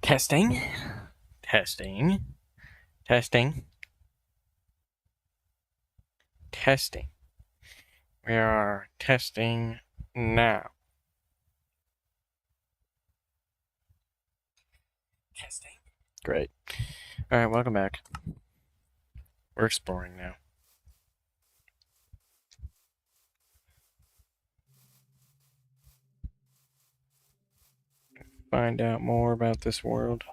Testing, testing, testing, testing. We are testing now. Testing. Great. All right, welcome back. We're exploring now. Find out more about this world.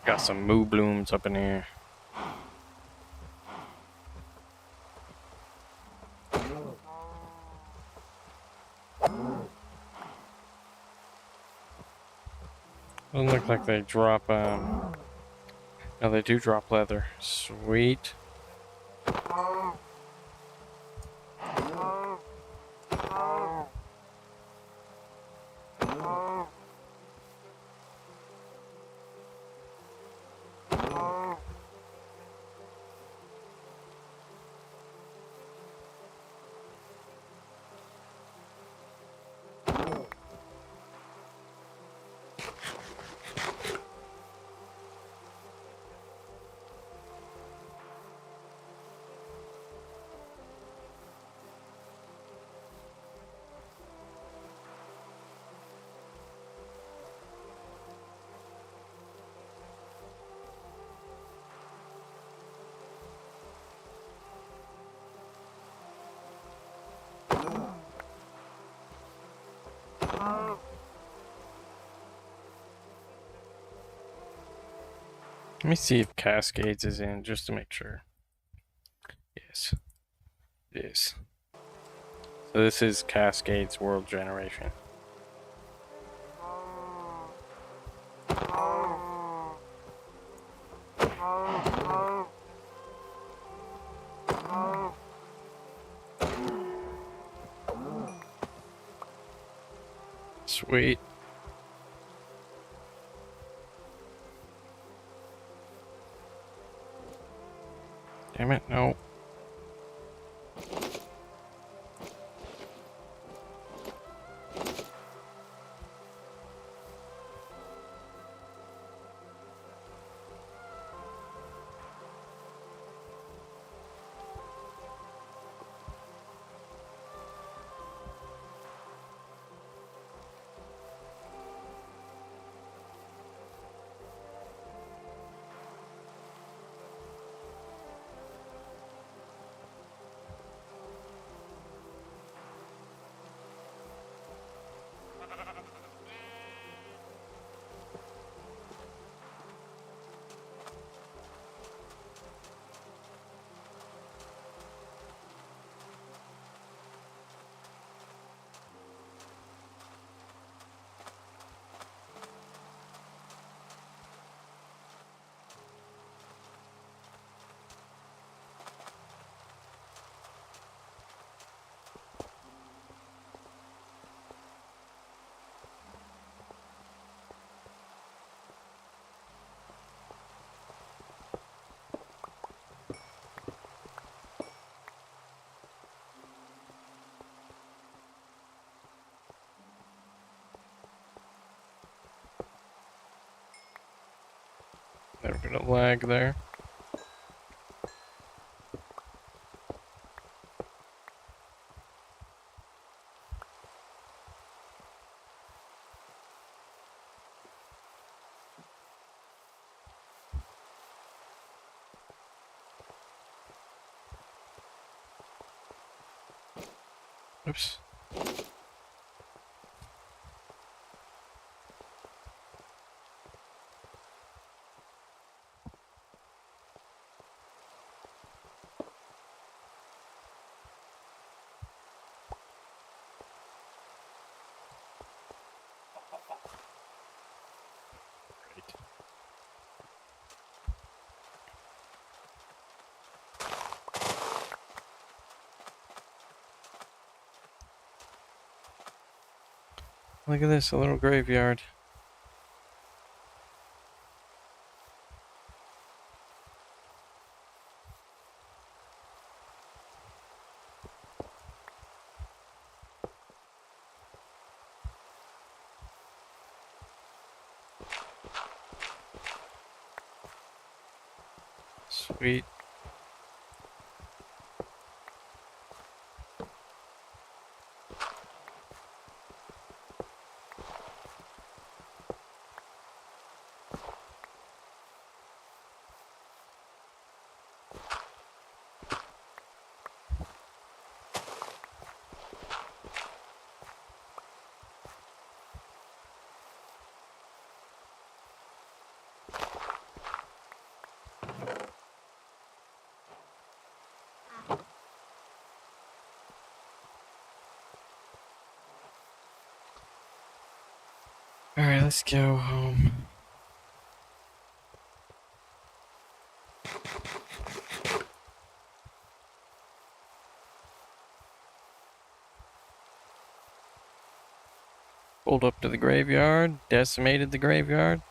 Got some moo blooms up in here. Doesn't look like they drop, no, they do drop leather. Sweet. Let me see if Cascades is in just to make sure. Yes, it is. So this is Cascades World Generation. Sweet. Damn it, no. A little bit of lag there. Oops. Look at this, a little graveyard. Sweet. Alright, let's go home. Pulled up to the graveyard, decimated the graveyard.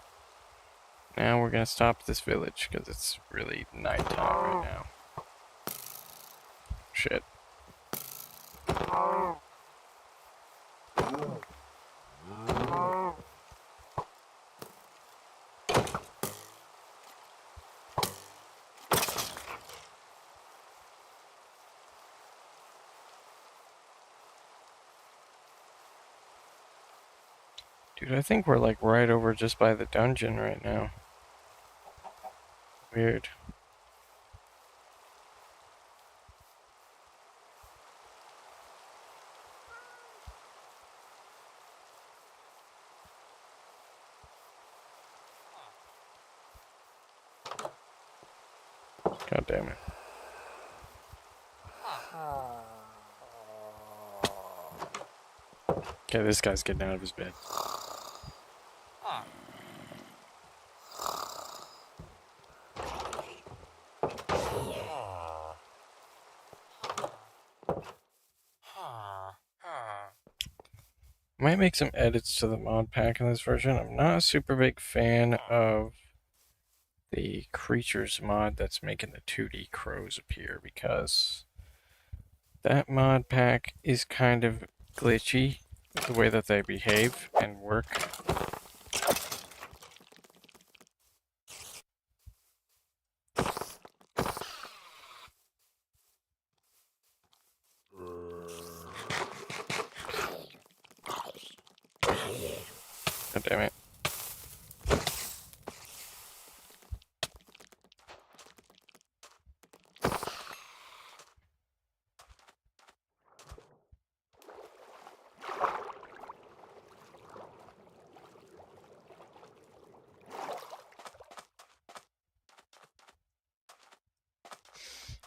Now we're gonna stop this village because it's really nighttime right now. Shit. Dude, I think we're like right over just by the dungeon right now. Weird. God damn it. Okay, this guy's getting out of his bed. Might make some edits to the mod pack in this version. I'm not a super big fan of the creatures mod that's making the 2D crows appear because that mod pack is kind of glitchy the way that they behave and work. God damn it.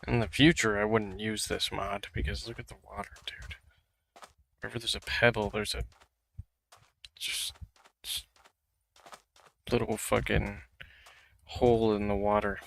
In the future, I wouldn't use this mod because look at the water, dude. Wherever there's a pebble, there's a just little fucking hole in the water.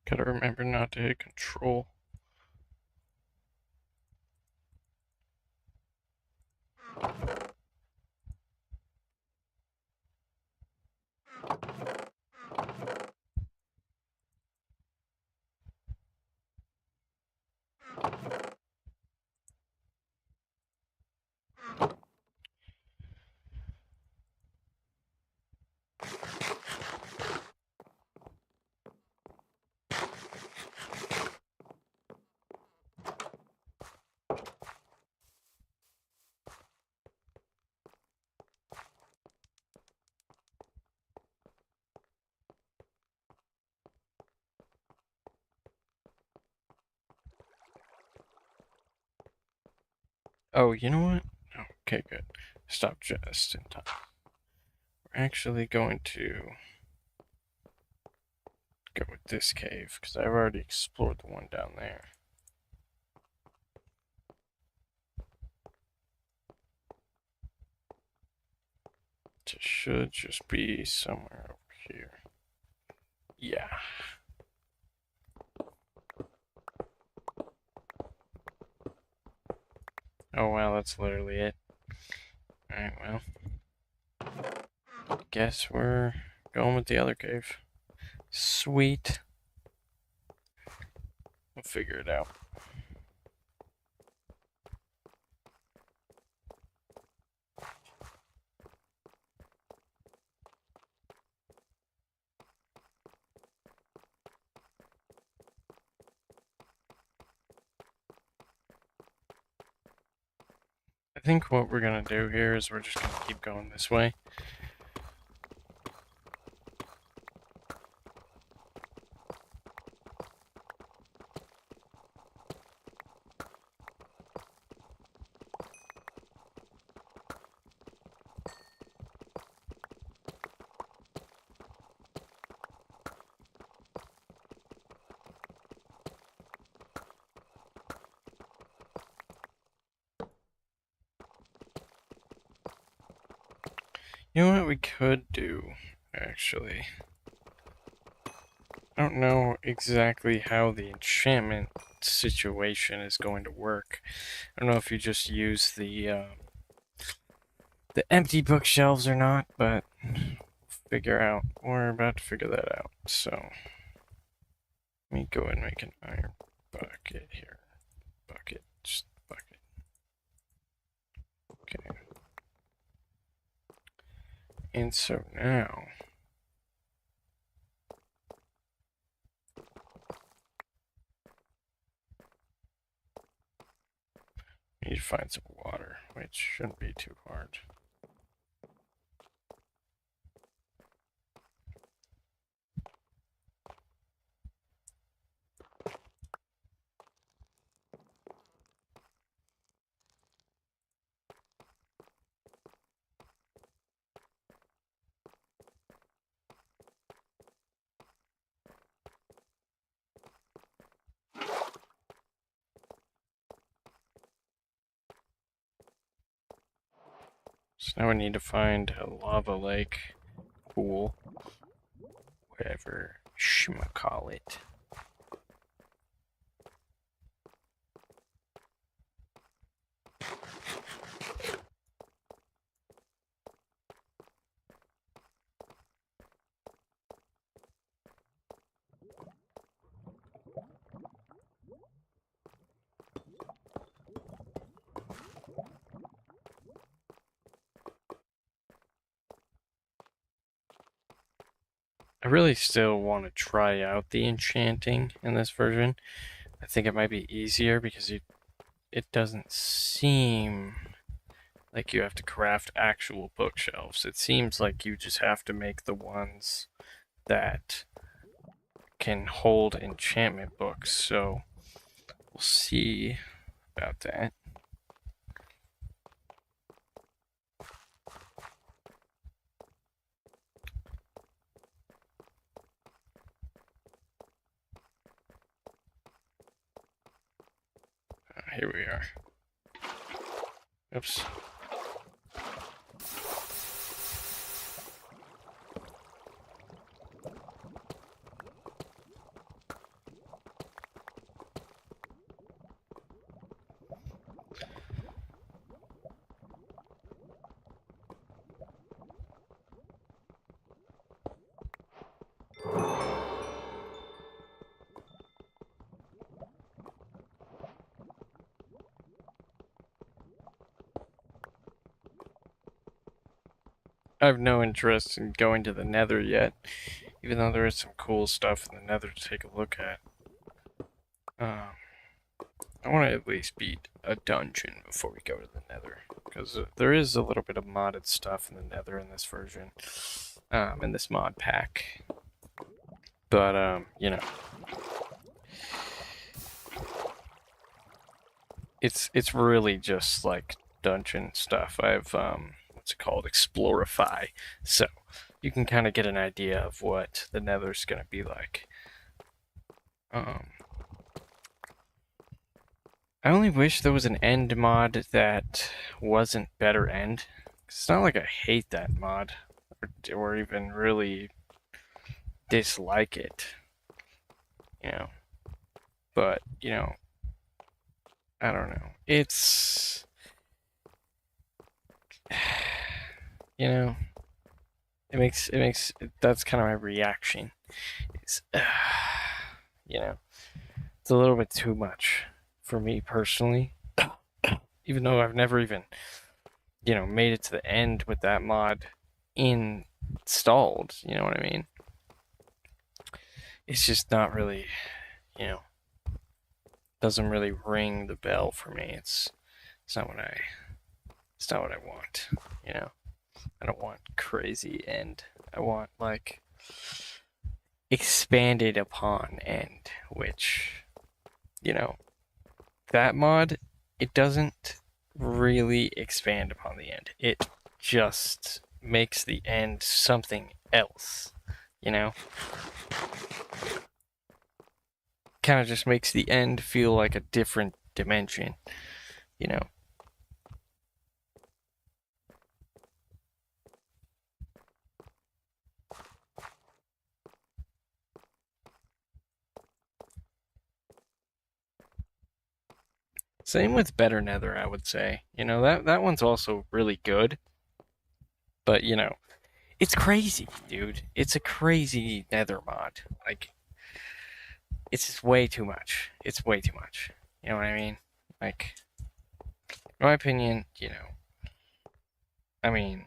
Gotta remember not to hit control. Oh, you know what? Okay, good. Stop just in time. We're actually going to go with this cave because I've already explored the one down there. It should just be somewhere over here. Yeah. Oh wow, that's literally it. Alright, well. Guess we're going with the other cave. Sweet. We'll figure it out. I think what we're gonna do here is we're just gonna keep going this way. You know what we could do, actually? I don't know exactly how the enchantment situation is going to work. I don't know if you just use the empty bookshelves or not, but we'll figure out. We're about to figure that out. So let me go ahead and make an iron bucket here. Bucket, just bucket. Okay. And so now we need to find some water, which shouldn't be too hard. So now we need to find a lava lake, pool, whatever you call it. I really still want to try out the enchanting in this version. I think it might be easier because it doesn't seem like you have to craft actual bookshelves. It seems like you just have to make the ones that can hold enchantment books. So we'll see about that. Here we are. Oops. I have no interest in going to the Nether yet, even though there is some cool stuff in the Nether to take a look at. I want to at least beat a dungeon before we go to the Nether, because there is a little bit of modded stuff in the Nether in this version, in this mod pack. But you know, it's really just like dungeon stuff. I've what's it called, Explorify, so you can kind of get an idea of what the Nether's gonna be like. I only wish there was an end mod that wasn't better end. It's not like I hate that mod or even really dislike it, you know. But, you know, I don't know. It's, you know, that's kind of my reaction. It's, you know, it's a little bit too much for me personally. Even though I've never even, you know, made it to the end with that mod installed, you know what I mean? It's just not really, you know, doesn't really ring the bell for me. It's not what I want, you know. I don't want crazy end. I want like expanded upon end, which, you know, that mod, it doesn't really expand upon the end. It just makes the end something else, you know? Kind of just makes the end feel like a different dimension, you know? Same with Better Nether, I would say. You know, that one's also really good. But, you know, it's crazy, dude. It's a crazy Nether mod. Like, it's just way too much. It's way too much. You know what I mean? Like, in my opinion, you know, I mean,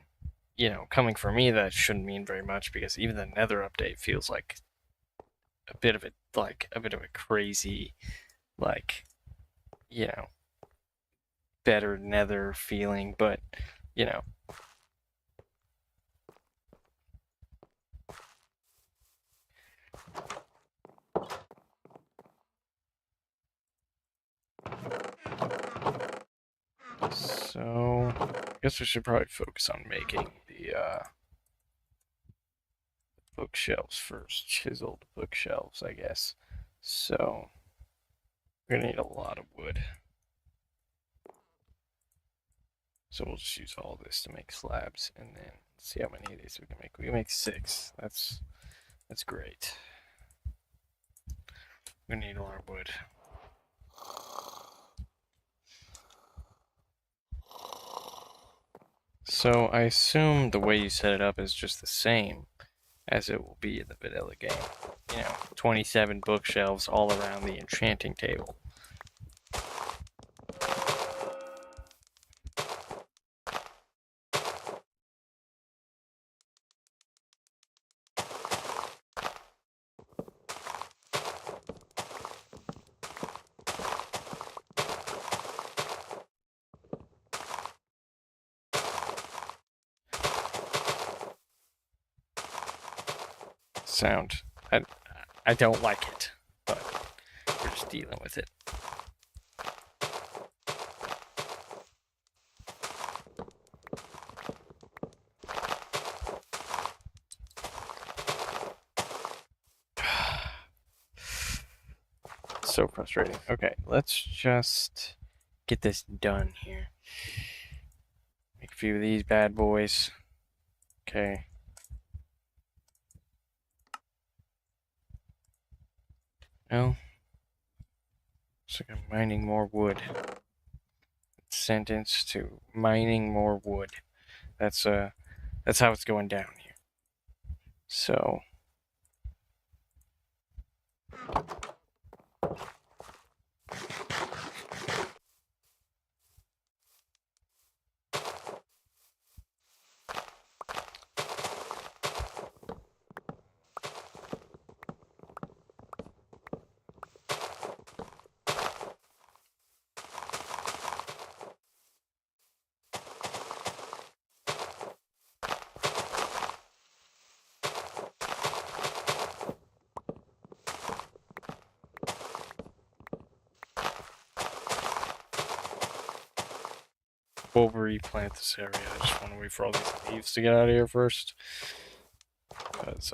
you know, coming from me, that shouldn't mean very much because even the Nether update feels like a bit of a crazy, like, you know, better Nether feeling. But, you know, so I guess we should probably focus on making the bookshelves first. Chiseled bookshelves, I guess. So we're gonna need a lot of wood. So we'll just use all this to make slabs, and then see how many of these we can make. We can make 6. That's great. We're gonna need a lot of wood. So I assume the way you set it up is just the same as it will be in the vanilla game. You know, 27 bookshelves all around the enchanting table. Sound. I don't like it, but we're just dealing with it. So frustrating. Okay, let's just get this done here. Make a few of these bad boys. Okay. Well, looks like I'm mining more wood. Sentence to mining more wood. That's how it's going down here. So we'll replant this area. I just want to wait for all these leaves to get out of here first. Because,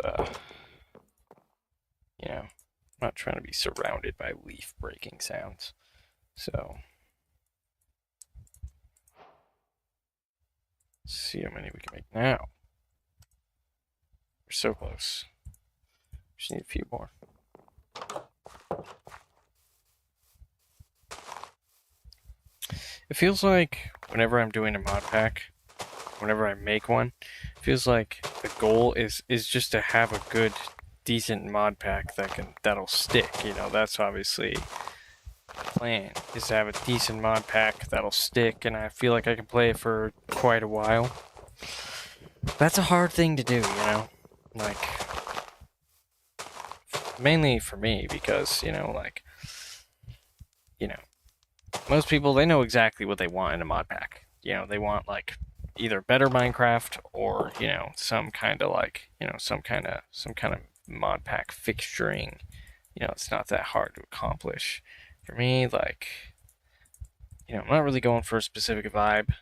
you know, I'm not trying to be surrounded by leaf breaking sounds. So, let's see how many we can make now. We're so close. Just need a few more. It feels like whenever I'm doing a mod pack, whenever I make one, it feels like the goal is just to have a good, decent mod pack that'll stick. You know, that's obviously the plan, is to have a decent mod pack that'll stick, and I feel like I can play it for quite a while. That's a hard thing to do, you know? Like, mainly for me, because, you know, like, you know, most people, they know exactly what they want in a mod pack. You know, they want, like, either better Minecraft or, you know, some kind of, like, you know, some kind of mod pack fixturing. You know, it's not that hard to accomplish. For me, like, you know, I'm not really going for a specific vibe,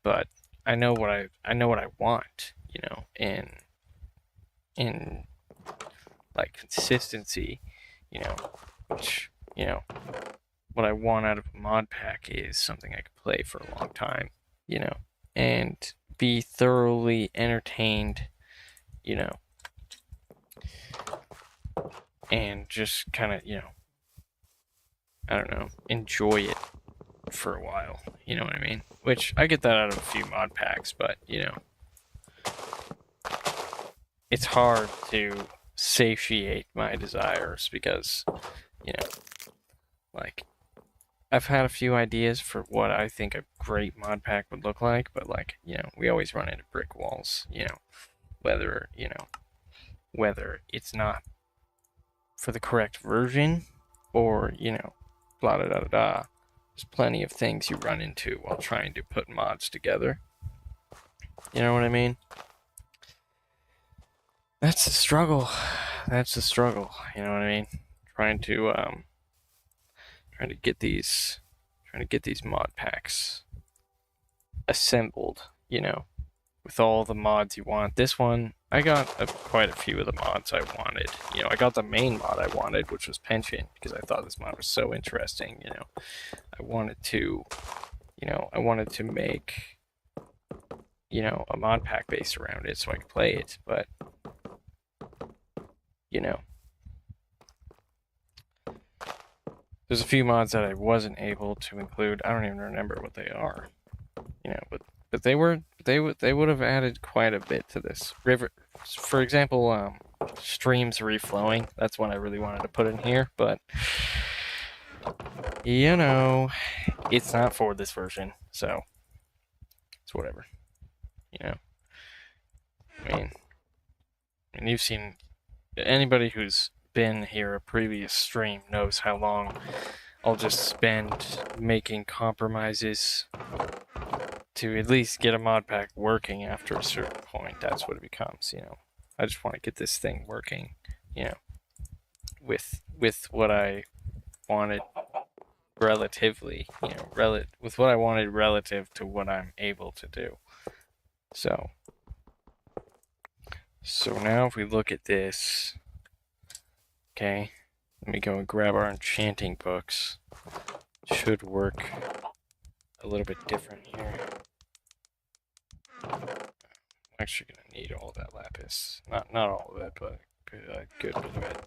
but I know what I want, you know, in like consistency, you know, which, you know, what I want out of a mod pack is something I can play for a long time, you know, and be thoroughly entertained, you know, and just kind of, you know, I don't know, enjoy it for a while, you know what I mean? Which I get that out of a few mod packs, but, you know, it's hard to satiate my desires because, you know, like, I've had a few ideas for what I think a great mod pack would look like, but, like, you know, we always run into brick walls, you know, whether it's not for the correct version or, you know, blah da da da da. There's plenty of things you run into while trying to put mods together. You know what I mean? That's the struggle. That's the struggle. You know what I mean? Trying to get these mod packs assembled, you know, with all the mods you want. This one, I got quite a few of the mods I wanted. You know, I got the main mod I wanted, which was Pension, because I thought this mod was so interesting. You know, I wanted to make, you know, a mod pack based around it so I could play it, but, you know, there's a few mods that I wasn't able to include. I don't even remember what they are, you know, but they would have added quite a bit to this. River, for example, streams reflowing. That's one I really wanted to put in here, but, you know, it's not for this version, so it's whatever. You know, I mean, and you've seen, anybody who's been here a previous stream knows how long I'll just spend making compromises to at least get a mod pack working after a certain point. That's what it becomes, you know. I just want to get this thing working, you know, with what I wanted relatively, you know, with what I wanted relative to what I'm able to do. So now if we look at this, okay, let me go and grab our enchanting books. Should work a little bit different here. I'm actually gonna need all that lapis. Not all of it, but a good bit of it.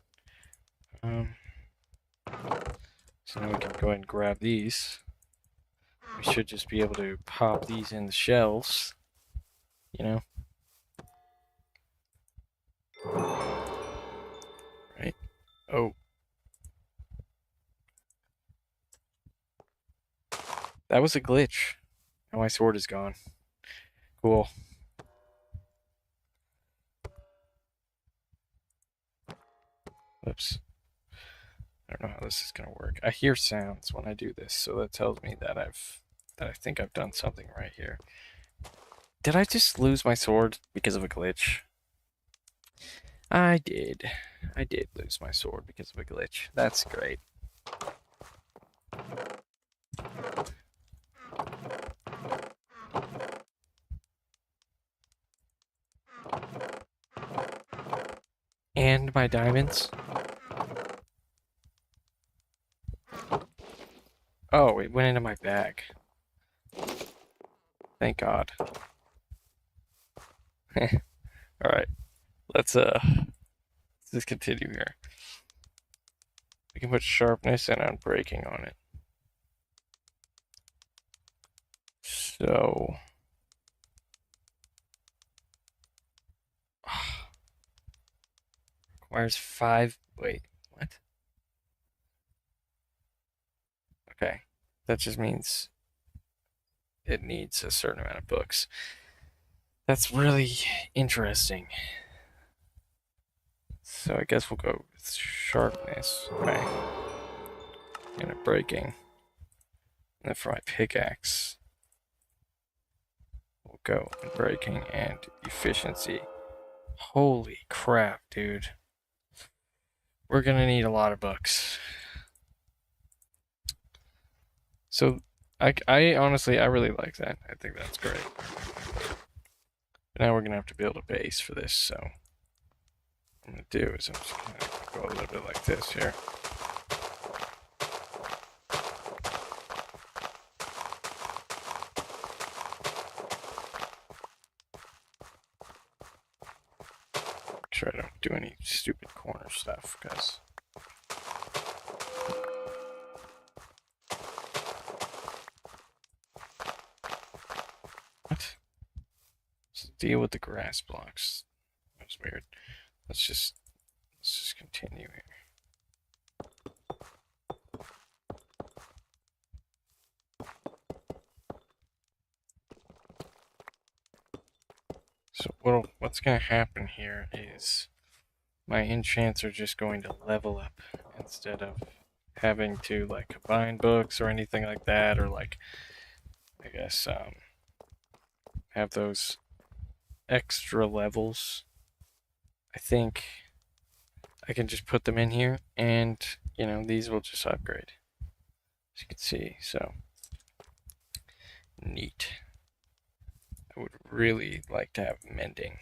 So now we can go ahead and grab these. We should just be able to pop these in the shelves, you know. Right. Oh. That was a glitch. Now my sword is gone. Cool. Oops. I don't know how this is gonna work. I hear sounds when I do this, so that tells me that I think I've done something right here. Did I just lose my sword because of a glitch? I did. I did lose my sword because of a glitch. That's great. and my diamonds. Oh, it went into my bag. Thank God. Alright, let's just continue here. We can put sharpness and unbreaking on it. So requires 5. Wait, what? Okay. That just means it needs a certain amount of books. That's really interesting. So I guess we'll go with sharpness. Okay. And a breaking. And then for my pickaxe, we'll go in breaking and efficiency. Holy crap, dude. We're gonna need a lot of books. So I honestly, I really like that. I think that's great. But now we're gonna have to build a base for this, so what I'm gonna do is I'm just gonna go a little bit like this here. Make sure I don't do any stupid corner stuff, because what? Let's deal with the grass blocks. That's weird. Let's just continue here. So what's gonna happen here is my enchants are just going to level up instead of having to like combine books or anything like that, or like I guess have those extra levels. I think I can just put them in here, and these will just upgrade, as you can see. So neat. I would really like to have mending,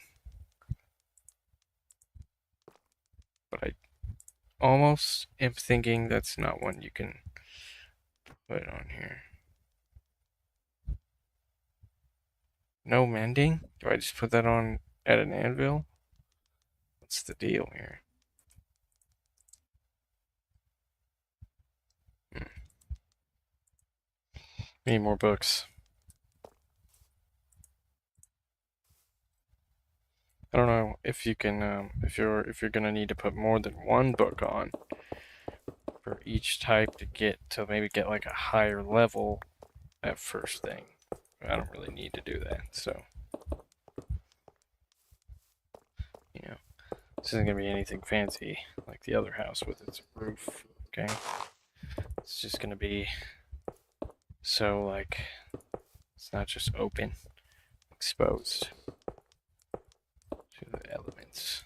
but I almost am thinking that's not one you can put on here. No mending? Do I just put that on at an anvil? What's the deal here? Need more books. I don't know if you can if you're gonna need to put more than one book on for each type to maybe get like a higher level at first thing. I don't really need to do that, so this isn't gonna be anything fancy like the other house with its roof. Okay, it's just gonna be so like it's not just open, exposed to the elements.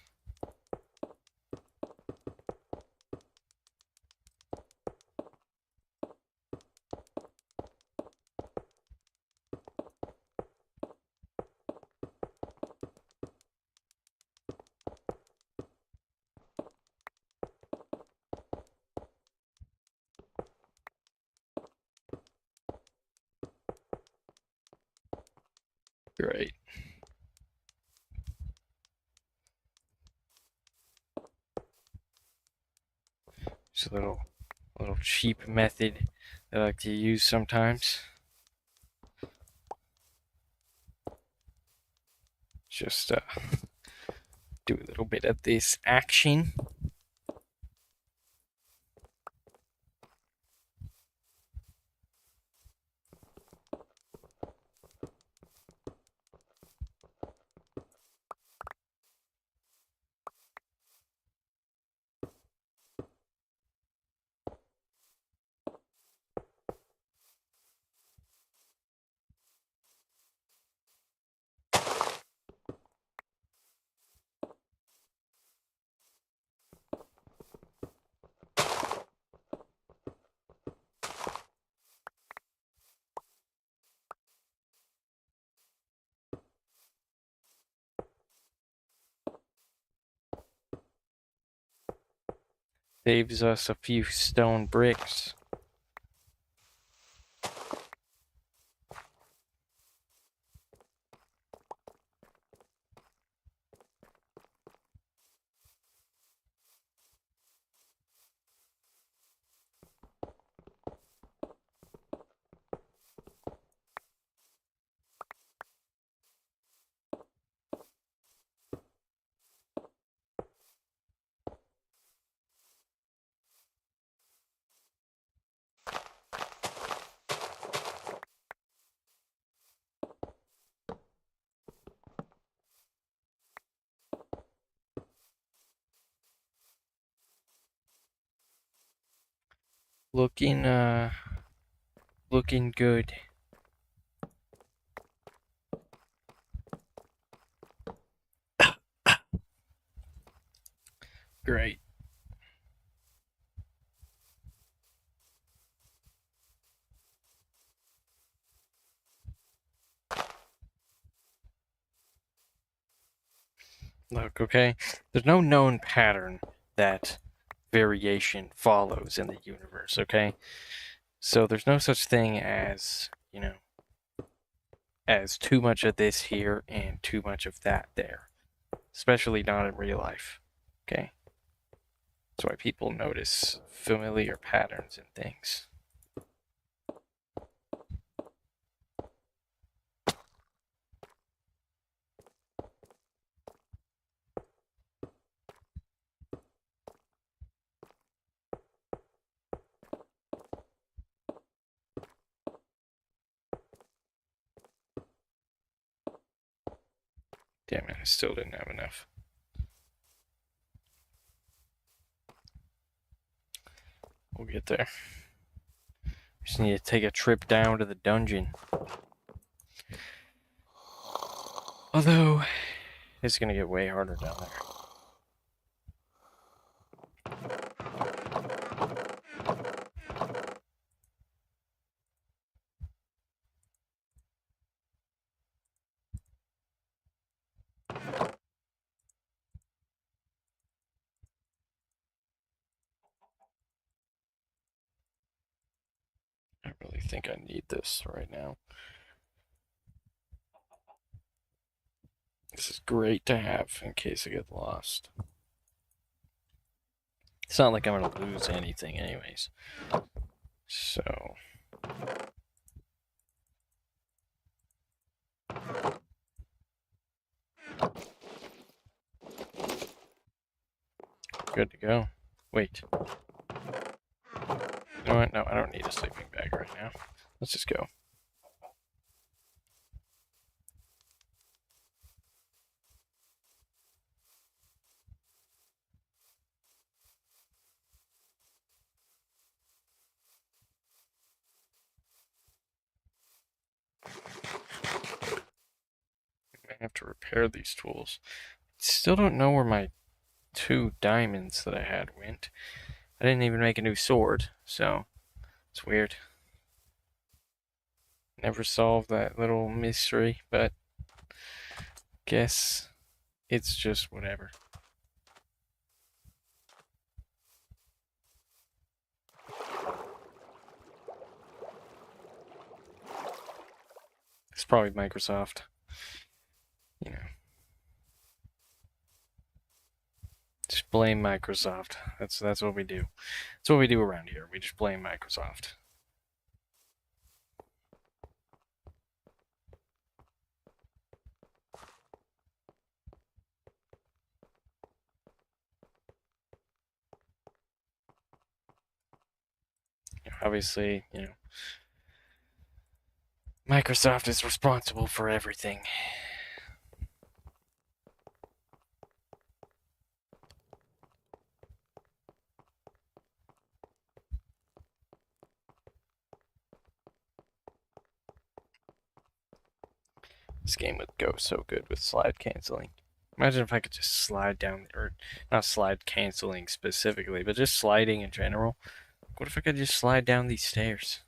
Great. Just a little cheap method that I like to use sometimes. Just do a little bit of this action. Saves us a few stone bricks. Looking good. Great. Look, okay? There's no known pattern that variation follows in the universe, okay? So there's no such thing as, as too much of this here and too much of that there. Especially not in real life, okay? That's why people notice familiar patterns in things. Damn it, I still didn't have enough. We'll get there. Just need to take a trip down to the dungeon. Although, it's gonna get way harder down there. I really think I need this right now. This is great to have in case I get lost. It's not like I'm gonna lose anything anyways. So... good to go. Wait. You know what? No, I don't need a sleeping bag right now. Let's just go. I have to repair these tools. Still don't know where my 2 diamonds that I had went. I didn't even make a new sword, so it's weird. Never solved that little mystery, but guess it's just whatever. It's probably Microsoft. You know. Just blame Microsoft. That's what we do. That's what we do around here. We just blame Microsoft. Obviously, Microsoft is responsible for everything. This game would go so good with slide canceling. Imagine if I could just slide down, or not slide canceling specifically, but just sliding in general. What if I could just slide down these stairs?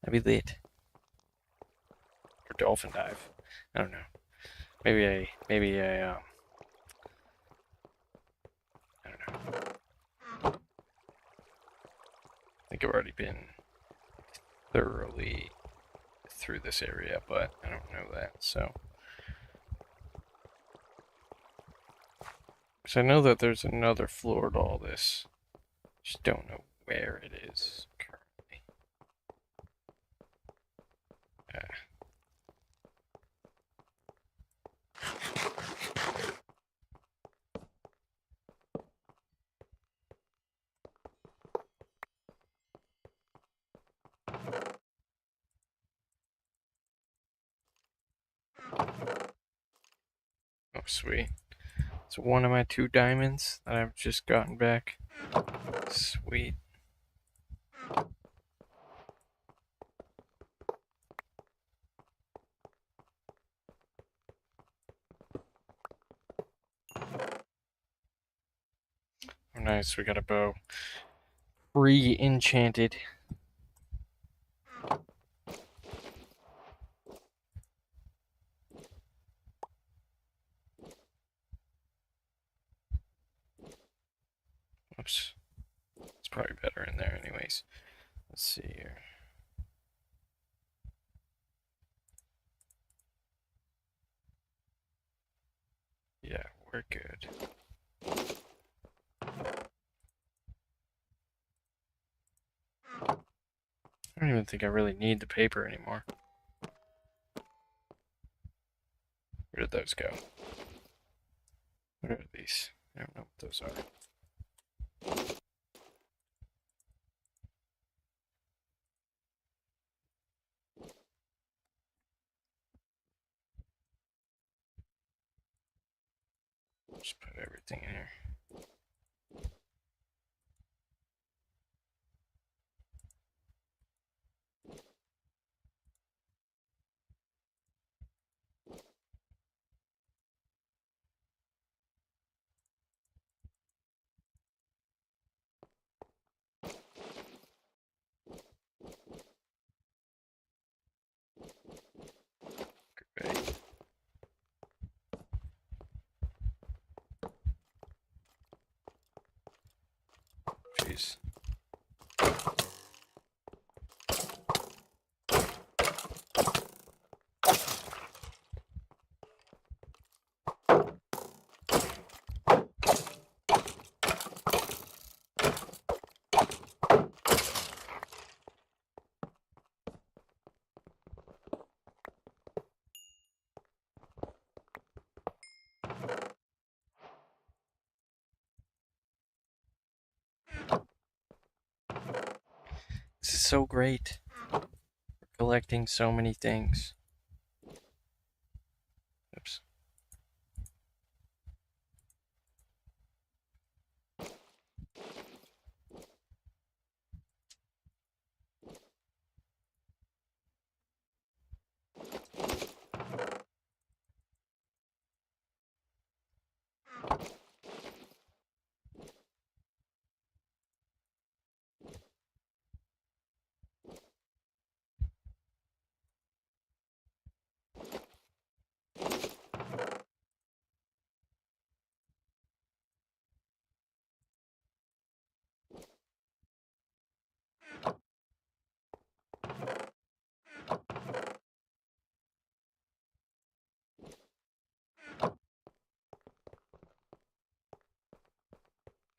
That'd be lit. Or dolphin dive. I don't know. Maybe I don't know. think I've already been thoroughly through this area, but I don't know that, so. Because I know that there's another floor to all this. Just don't know where it is currently. Oh, sweet. It's one of my 2 diamonds that I've just gotten back. Sweet. Oh, nice, we got a bow. Re-enchanted. Oops. It's probably better in there anyways. Let's see here. Yeah, we're good. I don't even think I really need the paper anymore. Where did those go? What are these? I don't know what those are. Just put everything in here. Great. Jeez. This is so great. We're collecting so many things. Oops.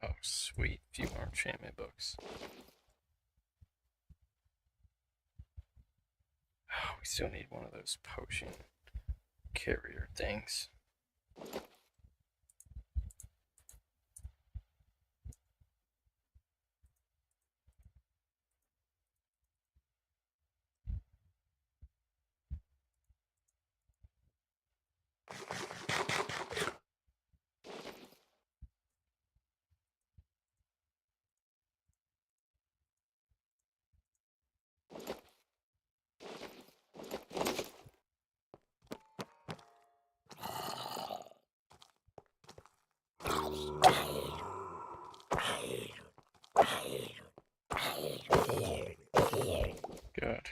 Oh, sweet. A few more enchantment books. Oh, we still need one of those potion carrier things. Good.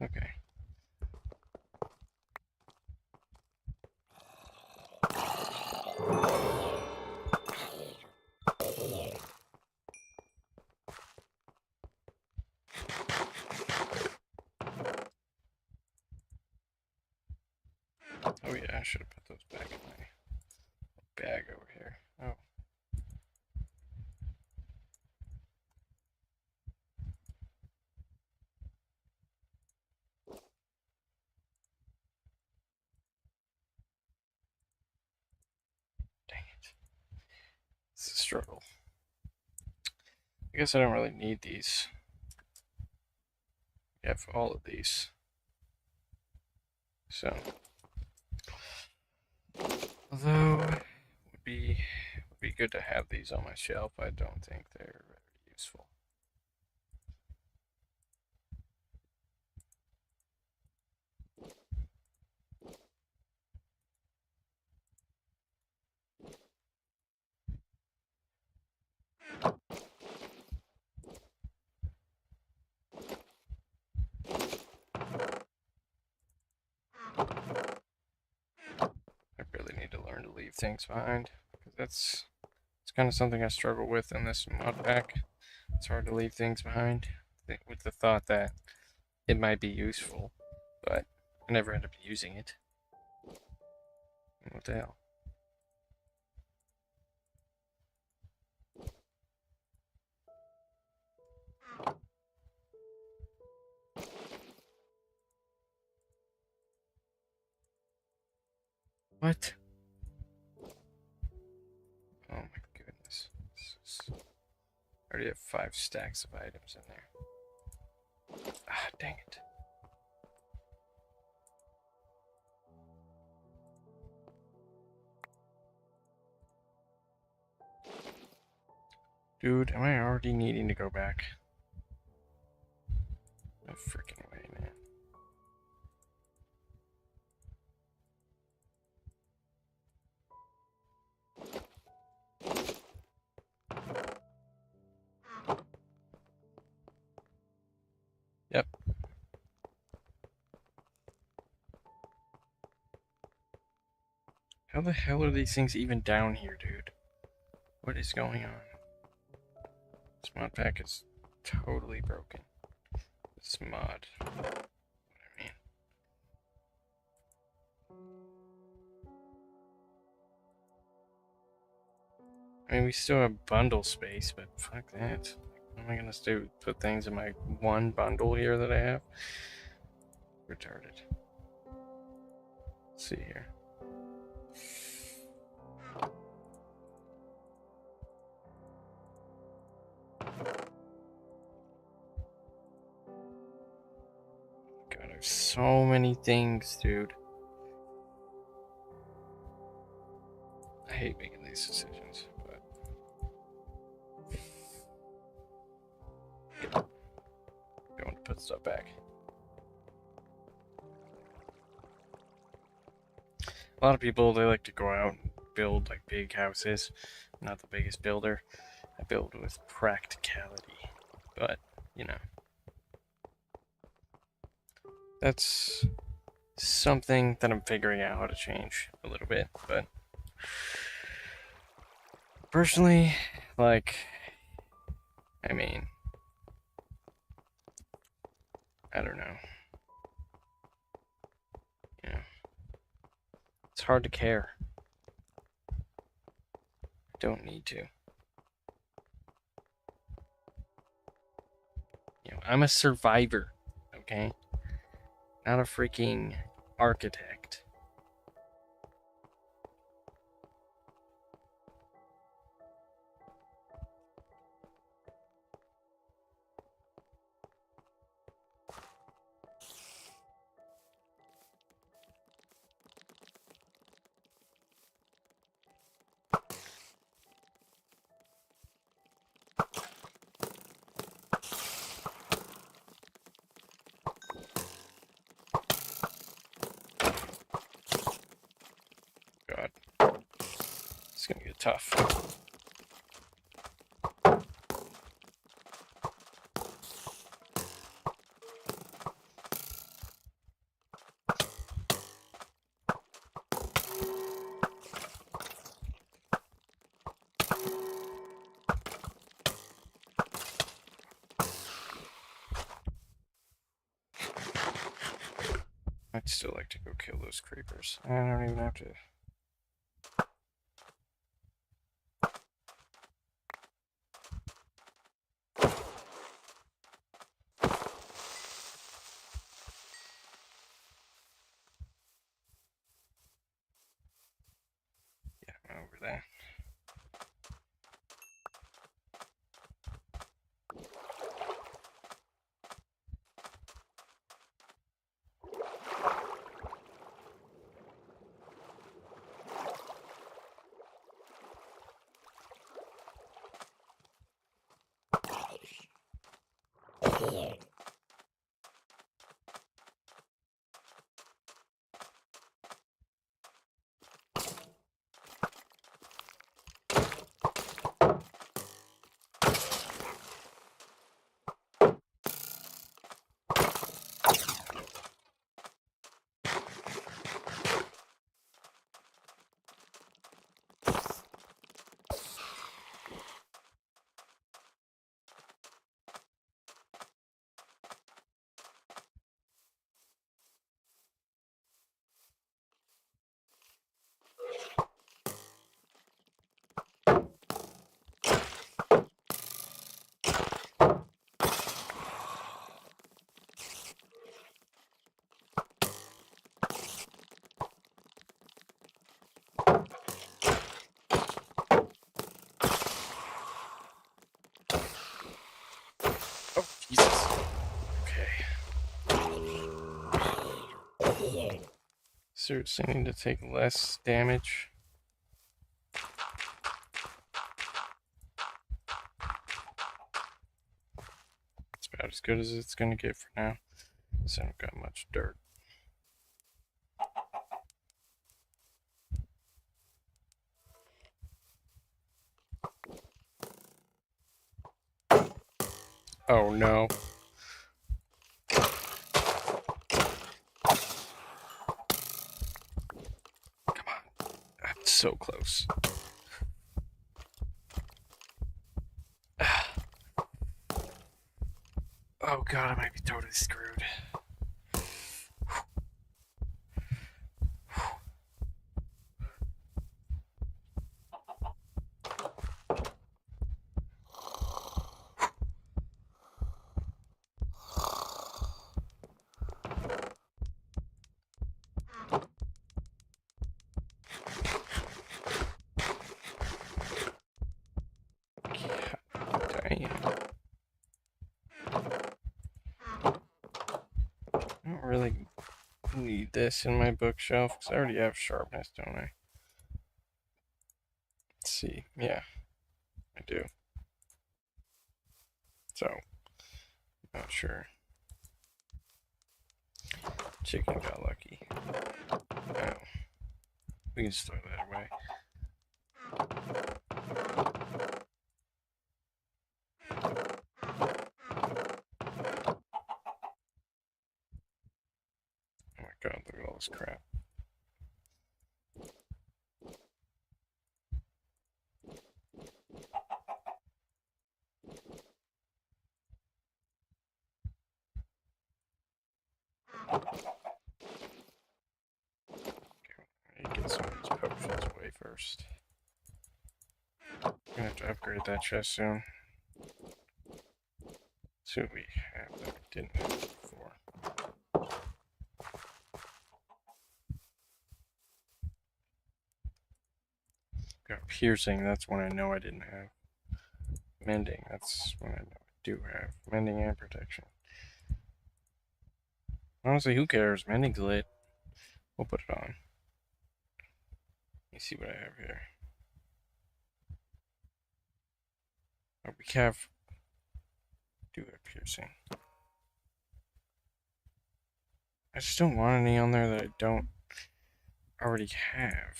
Okay. I should have put those back in my bag over here. Oh. Dang it. It's a struggle. I guess I don't really need these. I have all of these. So, although it would be good to have these on my shelf, I don't think they're very useful. I really need to learn to leave things behind, because it's kind of something I struggle with in this mod pack. It's hard to leave things behind with the thought that it might be useful, but I never end up using it. What the hell? What? Oh my goodness. I already have 5 stacks of items in there. Ah, dang it. Dude, am I already needing to go back? No freaking way, man. Yep. How the hell are these things even down here, dude? What is going on? This mod pack is totally broken. This mod. What I mean, we still have bundle space, but fuck that. What am I gonna do? Put things in my one bundle here that I have? Retarded. Let's see here. God, there's so many things, dude. I hate making these decisions, but going to put stuff back. A lot of people, they like to go out and build like big houses. I'm not the biggest builder. I build with practicality, but you know, that's something that I'm figuring out how to change a little bit. But personally, like, I mean, I don't know. You know, it's hard to care. I don't need to. You know, I'm a survivor, okay? Not a freaking architect. God. It's gonna get tough. It's still like to go kill those creepers. I don't even have to. Yeah, over there. Oh, Jesus. Okay. Seriously, need to take less damage. It's about as good as it's gonna get for now. So I don't got much dirt. Oh no. Come on. I'm so close. Oh god, I might be totally screwed. Damn. I don't really need this in my bookshelf because I already have sharpness, don't I? Let's see. Yeah, I do. So, not sure. Chicken got lucky. Oh, we can just throw that away. Oh my god, look at all this crap. Get some of these potions away first. I'm gonna have to upgrade that chest soon. See what we have that we didn't have before. Got piercing, that's one I know I didn't have. Mending, that's one I know I do have. Mending and protection. Honestly, who cares? Mending's lit. We'll put it on. Let me see what I have here. Oh, we do have piercing. I just don't want any on there that I don't already have.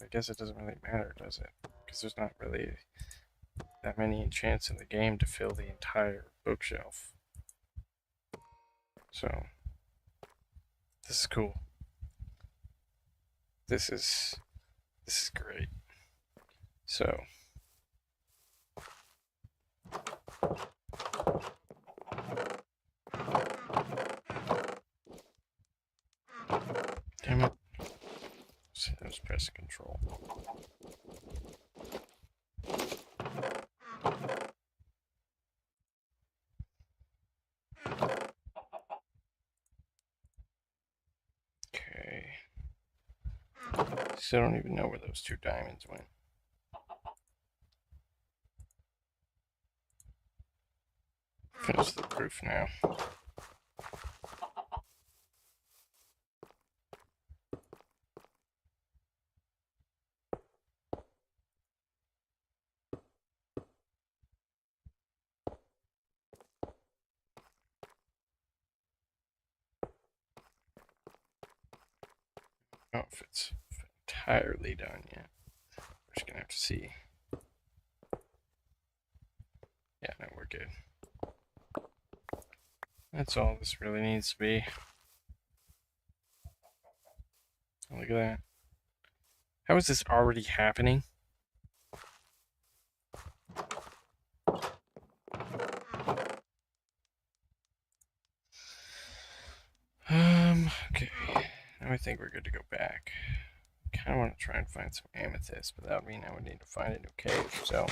I guess it doesn't really matter, does it? Because there's not really that many enchants in the game to fill the entire bookshelf. So, this is cool. This is great. So, just press Control. Okay. Still don't even know where those 2 diamonds went. Finish the roof now. I don't know if it's entirely done yet. We're just gonna have to see. Yeah, no, we're good. That's all this really needs to be. Look at that. How is this already happening? Okay. Now I think we're good to go back. Kind of want to try and find some amethyst, but that would mean I would need to find a new cave. So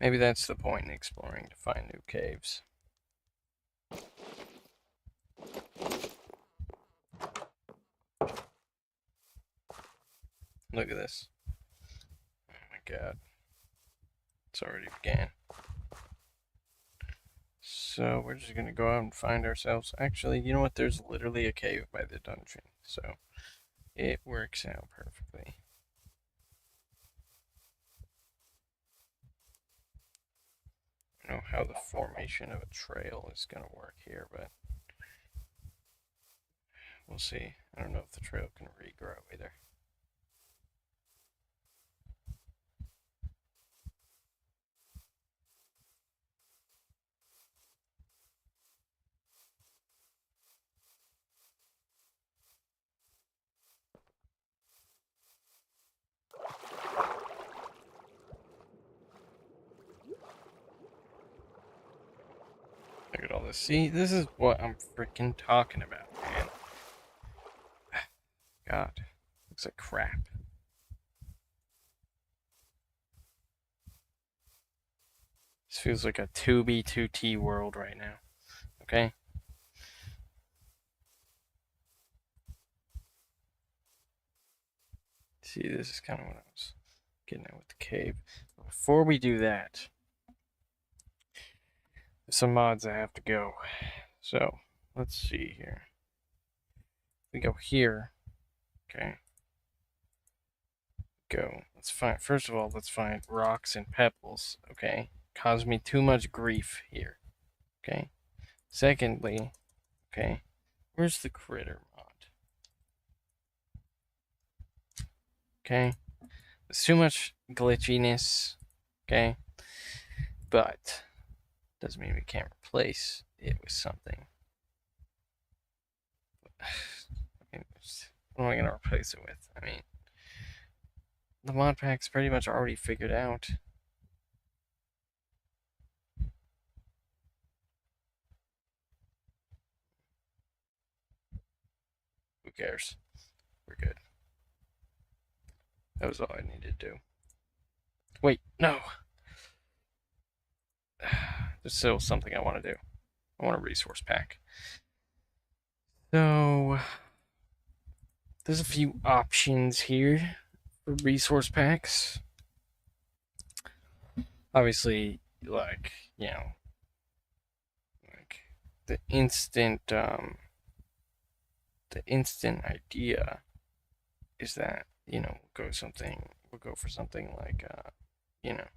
maybe that's the point in exploring, to find new caves. Look at this. Oh my god. It's already began. So we're just going to go out and find ourselves. Actually, you know what? There's literally a cave by the dungeon. So it works out perfectly. I don't know how the formation of a trail is going to work here, but we'll see. I don't know if the trail can regrow either. Look at all this. See, this is what I'm freaking talking about, man. God, looks like crap. This feels like a 2B2T world right now. Okay? See, this is kind of what I was getting at with the cave. Before we do that, there's some mods I have to go. So, let's see here. We go here. Okay. Go. Let's find, first of all, let's find rocks and pebbles. Okay. Cause me too much grief here. Okay. Secondly, okay, where's the critter mod? Okay. There's too much glitchiness. Okay. But doesn't mean we can't replace it with something. What am I going to replace it with? I mean, the mod pack's pretty much already figured out. Who cares? We're good. That was all I needed to do. Wait, no. There's still something I want to do. I want a resource pack. So, there's a few options here for resource packs. Obviously, like, you know, like the instant idea is that, you know, we'll go for something like you know,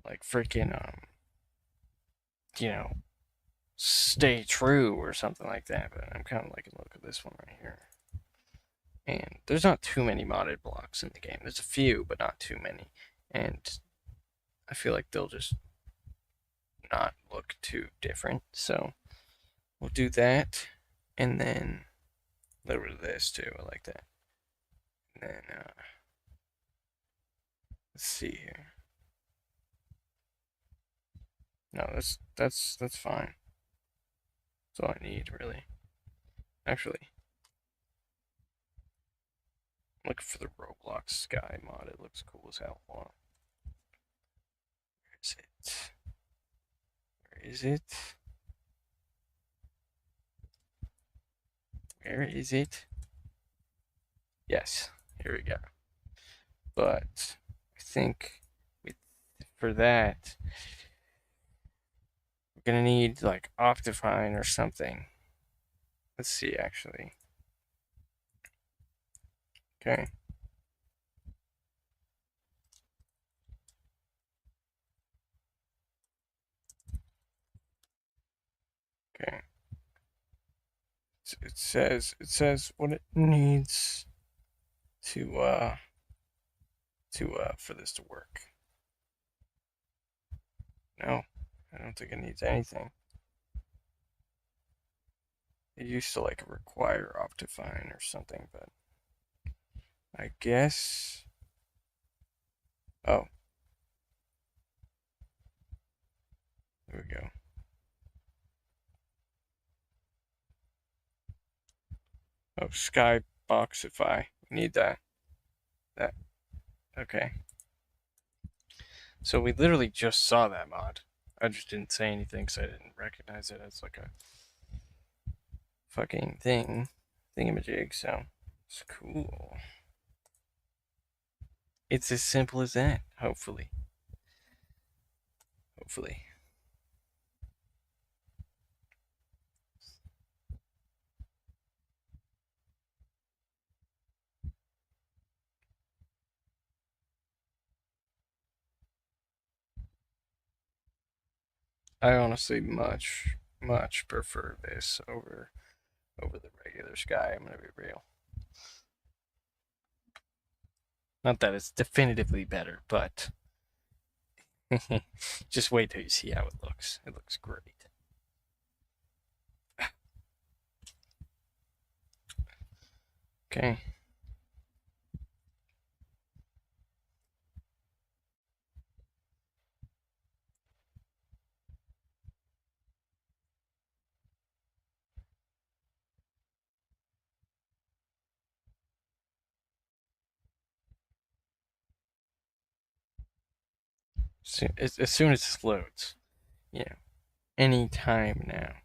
like freaking you know, stay true or something like that. But I'm kind of liking the look of this one right here. And there's not too many modded blocks in the game. There's a few, but not too many. And I feel like they'll just not look too different. So we'll do that, and then a little bit of this too. I like that. And then let's see here. No, that's fine. That's all I need, really. Actually, I'm looking for the Roblox sky mod. It looks cool as hell. Hold on. Where is it? Where is it? Where is it? Yes, here we go. But I think for that, we're gonna need like Optifine or something. Let's see, actually. Okay. Okay. It says what it needs to for this to work. No, I don't think it needs anything. It used to like require Optifine or something, but I guess. Oh, there we go. Oh, Skyboxify. We need that. That. Okay. So we literally just saw that mod. I just didn't say anything because I didn't recognize it as like a fucking thingamajig. So it's cool. It's as simple as that. Hopefully. Hopefully. I honestly much prefer this over the regular sky. I'm gonna be real. Not that it's definitively better, but just wait till you see how it looks. It looks great. Okay. So, as soon as this loads, any time now.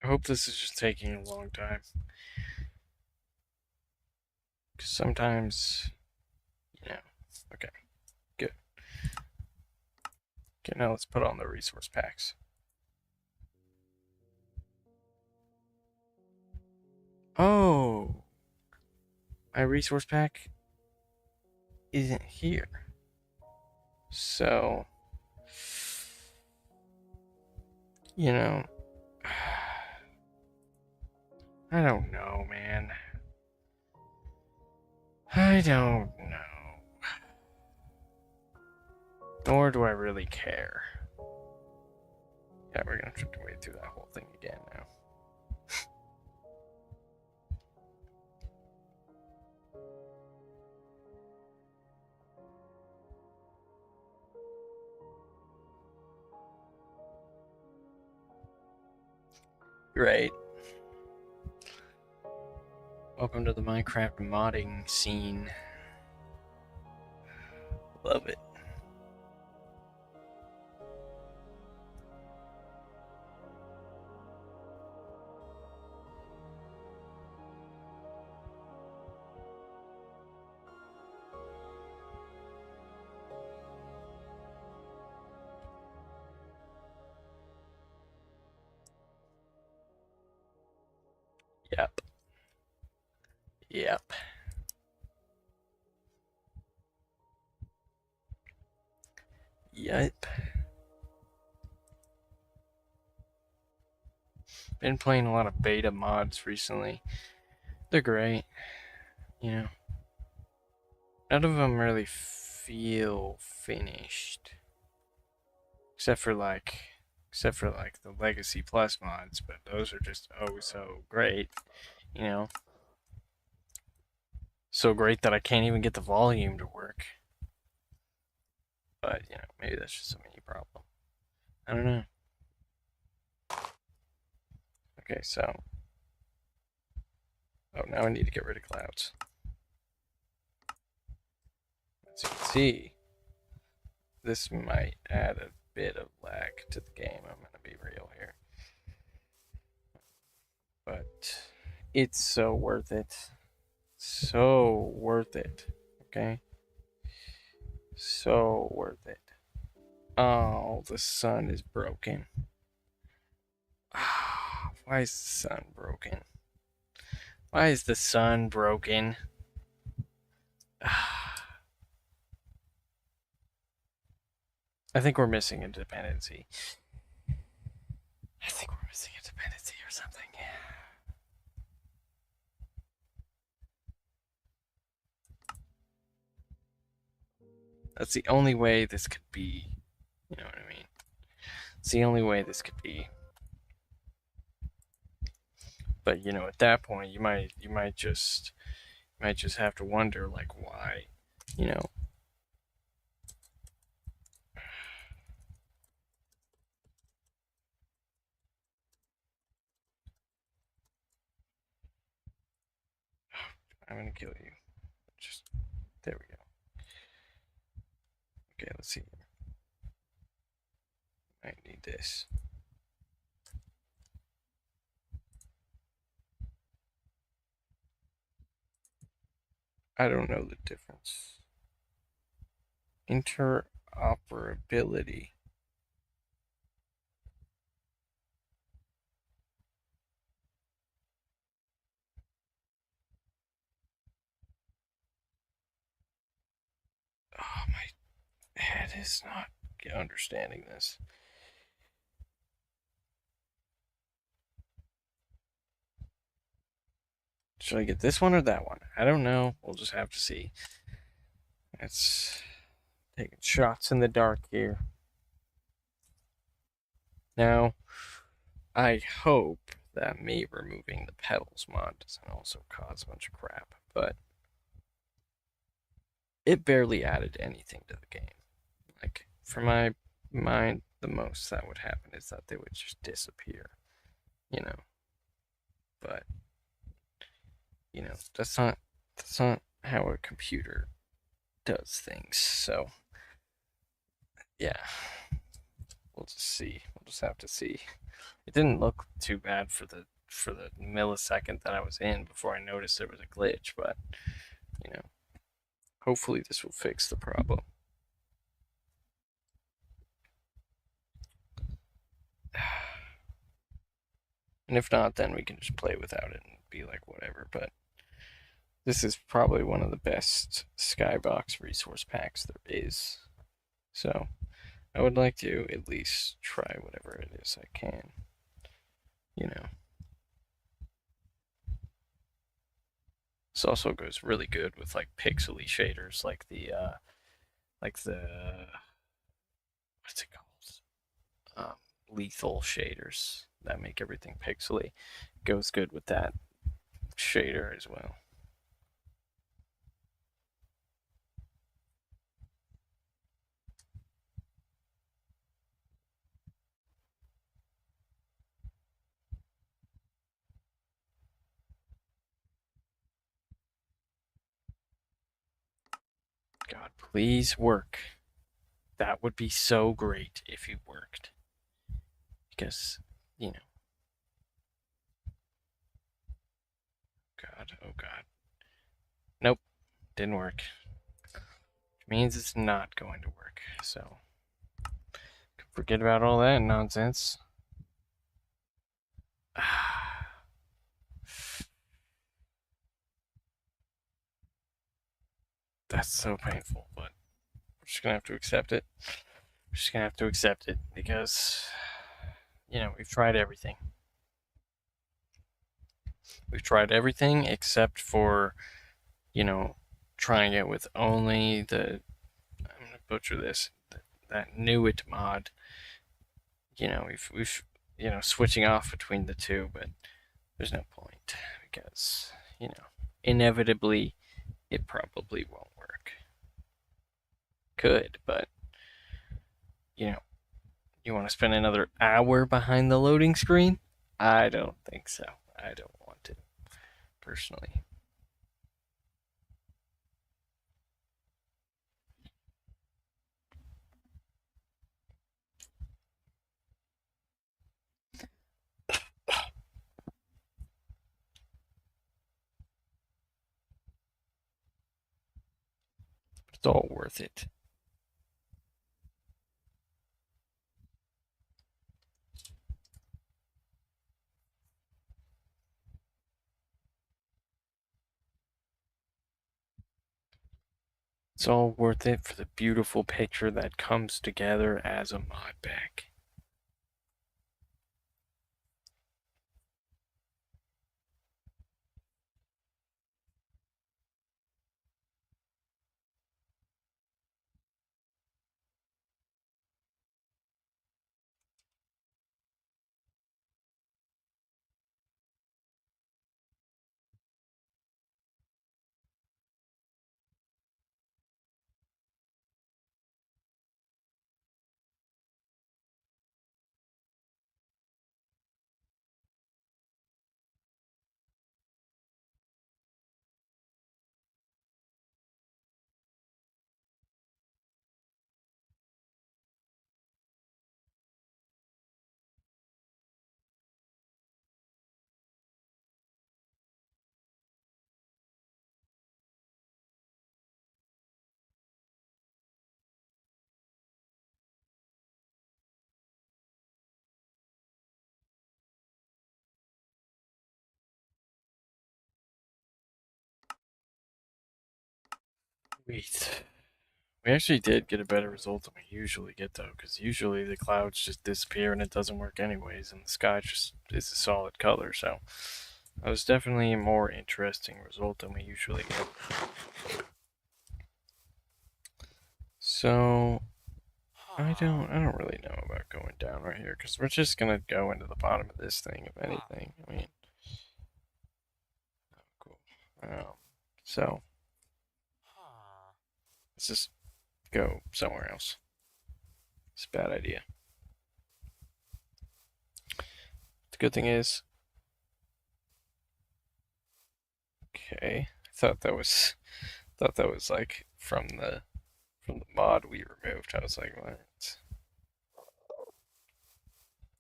I hope this is just taking a long time. Because sometimes, okay, good. Okay, now let's put on the resource packs. Oh, my resource pack isn't here. So, you know, I don't know, man. I don't know. Nor do I really care. Yeah, we're gonna have to wade through that whole thing again now. Right. Welcome to the Minecraft modding scene. Love it. Yep. Yep. Yep. been playing a lot of beta mods recently. They're great, you know. None of them really feel finished, except for like, the Legacy Plus mods. But those are just oh so great, you know. So great that I can't even get the volume to work. But maybe that's just a me problem. I don't know. Okay, so now I need to get rid of clouds. As you can see, this might add a bit of lag to the game. I'm gonna be real here, but it's so worth it. So worth it. Okay, so worth it. Oh, the sun is broken. Why is the sun broken? Why is the sun broken? I think we're missing a dependency. I think we're missing a dependency or something. That's the only way this could be. You know what I mean? It's the only way this could be. But at that point, you might just have to wonder like why, you know. I'm gonna kill you. Just there we go. Okay, let's see. I need this. I don't know the difference. Interoperability. Oh, my head is not understanding this. Should I get this one or that one? I don't know. We'll just have to see. It's taking shots in the dark here. Now, I hope that me removing the pedals mod doesn't also cause a bunch of crap, but it barely added anything to the game. Like, for my mind, the most that would happen is that they would just disappear, you know. But, that's not how a computer does things. So, yeah, we'll just see. We'll just have to see. It didn't look too bad for the millisecond that I was in before I noticed there was a glitch, but hopefully this will fix the problem. And if not, then we can just play without it and be like whatever. But this is probably one of the best Skybox resource packs there is. So I would like to at least try whatever it is I can. This also goes really good with like pixely shaders, like the what's it called? Lethal shaders that make everything pixely. Goes good with that shader as well. God, please work. That would be so great if it worked. Because, God, oh God. Nope, didn't work. Which means it's not going to work. So, forget about all that nonsense. That's so painful, but we're just gonna have to accept it. We're just gonna have to accept it because, we've tried everything. We've tried everything except for, you know, trying it with only the, I'm gonna butcher this, that new it mod. We've switching off between the two, but there's no point because, inevitably it probably won't work. Could, but you know, you want to spend another hour behind the loading screen? I don't think so. I don't want to, personally. It's all worth it. It's all worth it for the beautiful picture that comes together as a mod pack. Wait. We actually did get a better result than we usually get, though, because usually the clouds just disappear and it doesn't work anyways, and the sky just is a solid color, so that was definitely a more interesting result than we usually get. So, I don't really know about going down right here, because we're just gonna go into the bottom of this thing, if anything. I mean, cool. So, let's just go somewhere else. It's a bad idea. The good thing is, okay, I thought that was like from the mod we removed. I was like, what?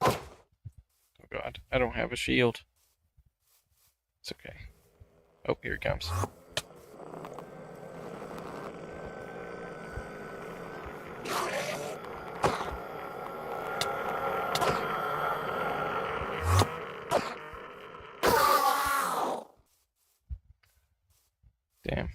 Oh god, I don't have a shield. It's okay. Oh, here he comes. Damn.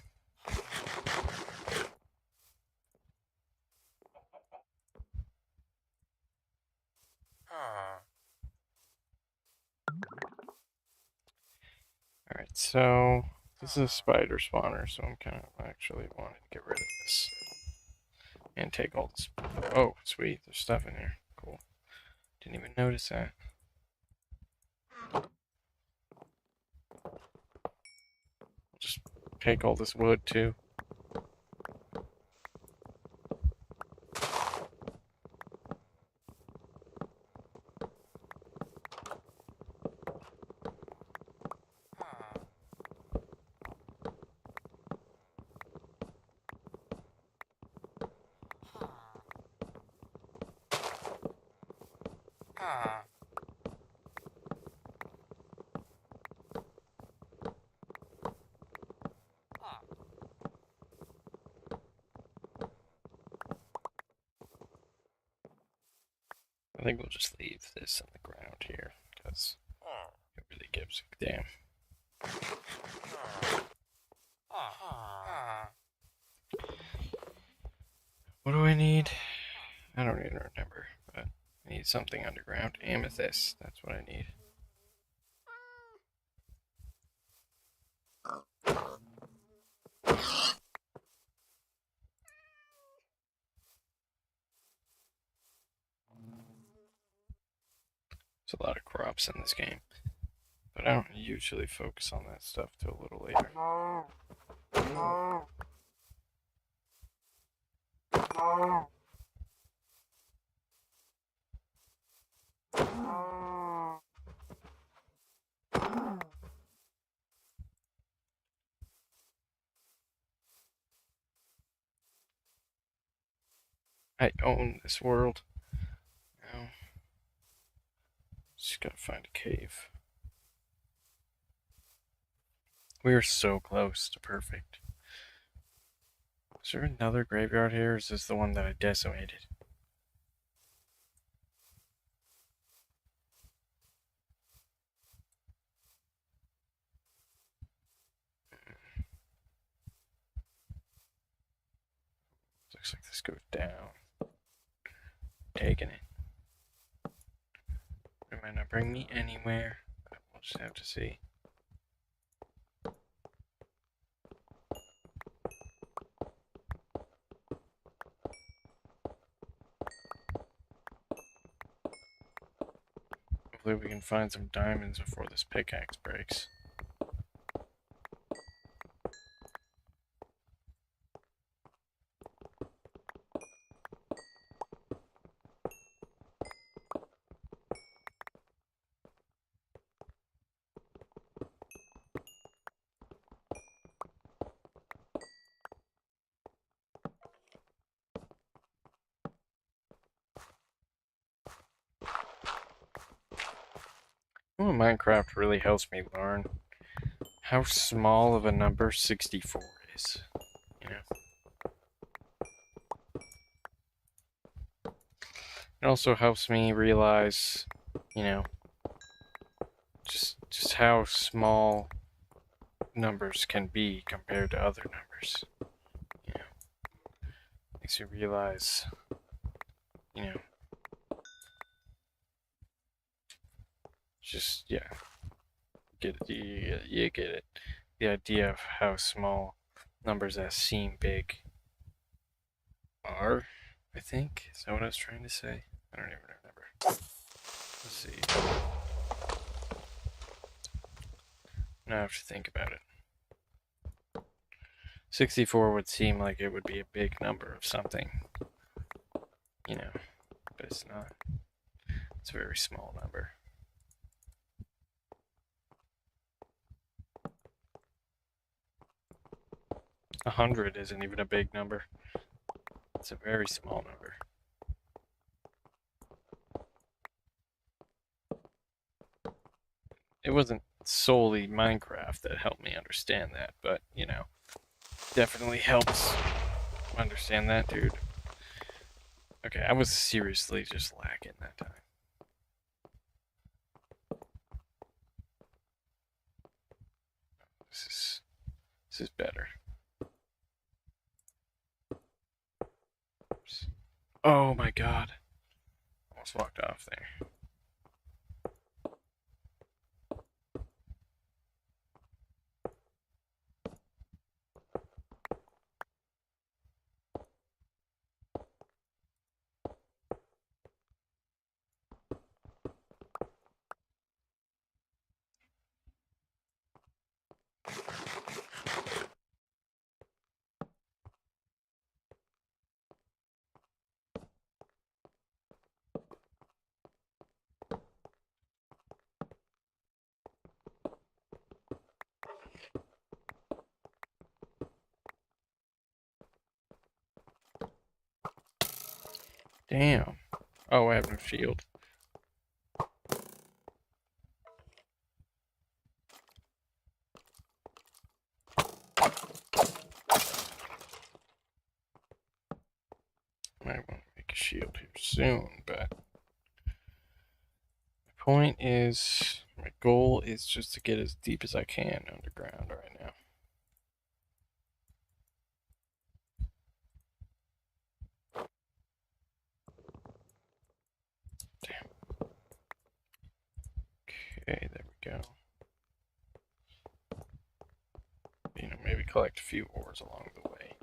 Alright, so this is a spider spawner, so I'm kind of actually wanting to get rid of this. And take all this. Oh, sweet, there's stuff in here. Cool. Didn't even notice that. I'll just take all this wood too. I think we'll just leave this on the ground here, because it really gives a damn. What do I need? I don't even remember, but I need something underground. Amethyst, that's what I need. There's a lot of crops in this game, but I don't usually focus on that stuff till a little later. I own this world. Now, just gotta find a cave. We are so close to perfect. Is there another graveyard here, or is this the one that I decimated? Looks like this goes down. Taking it. It might not bring me anywhere, but we'll just have to see. Hopefully we can find some diamonds before this pickaxe breaks. Oh, Minecraft really helps me learn how small of a number 64 is. You know, it also helps me realize, you know, just how small numbers can be compared to other numbers. You know, makes you realize, you know, just yeah, get it, you get it. The idea of how small numbers that seem big are, I think. Is that what I was trying to say? I don't even remember. Let's see. Now I have to think about it. 64 would seem like it would be a big number of something, you know, but it's not. It's a very small number. A 100 isn't even a big number. It's a very small number. It wasn't solely Minecraft that helped me understand that, but, you know, definitely helps understand that, dude. Okay, I was seriously just lacking that time. This is better. Oops. Oh my god. Almost walked off there. Damn. Oh, I have no shield. I want to make a shield here soon, but my point is, my goal is just to get as deep as I can underground right now. Damn. Okay, there we go. You know, maybe collect a few ores along the way.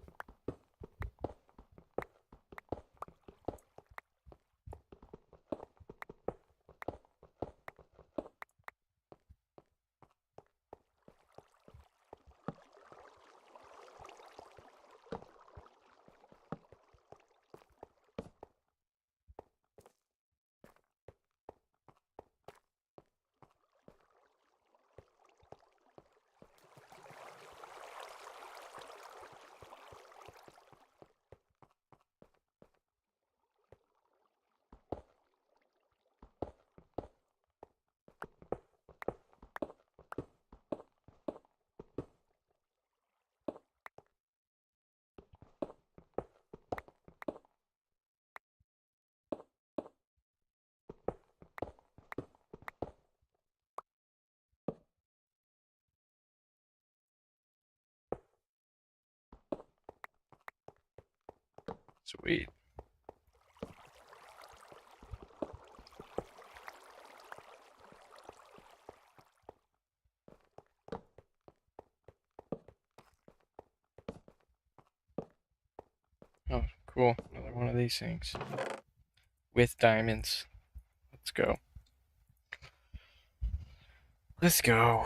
Sweet. Oh, cool. Another one of these things. With diamonds. Let's go. Let's go.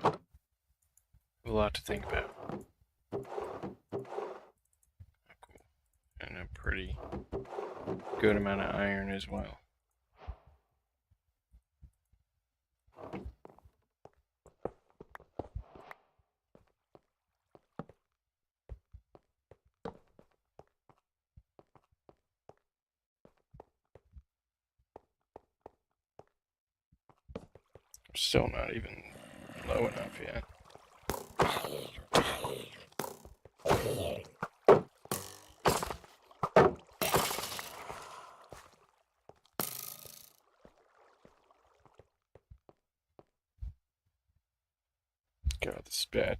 A lot to think about. Cool. And a pretty good amount of iron as well. Still not even low enough yet. God, this is bad.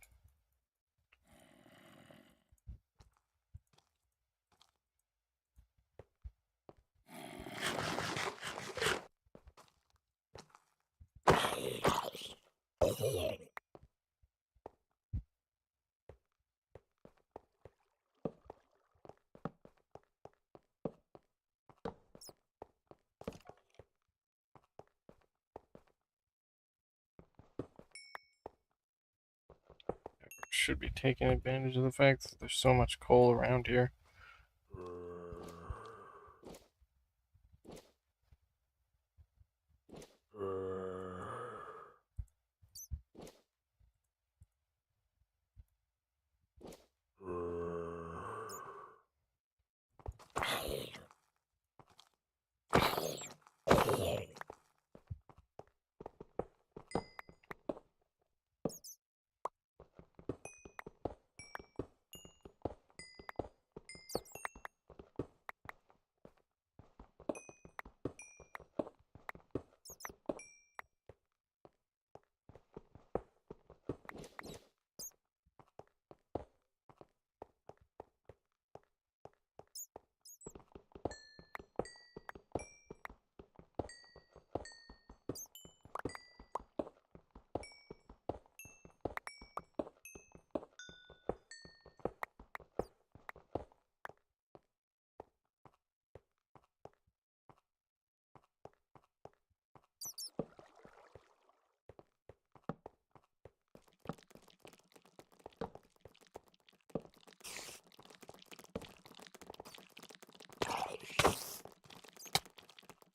Should be taking advantage of the fact that there's so much coal around here.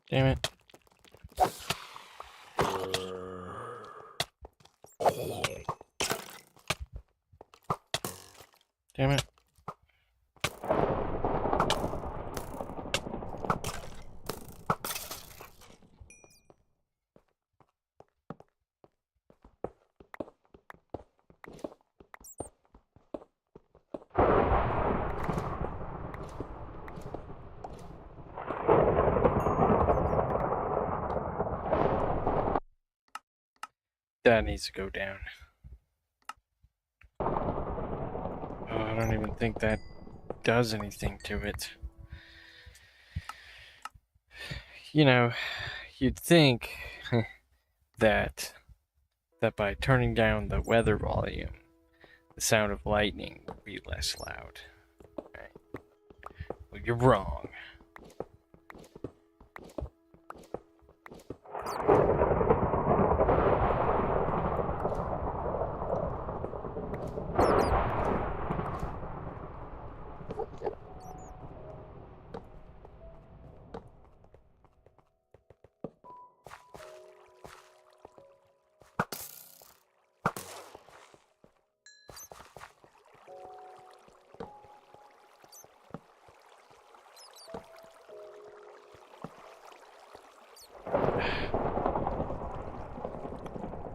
Damn it. Damn it. That needs to go down. Oh, I don't even think that does anything to it. You know, you'd think that by turning down the weather volume, the sound of lightning would be less loud. Right? Well, you're wrong.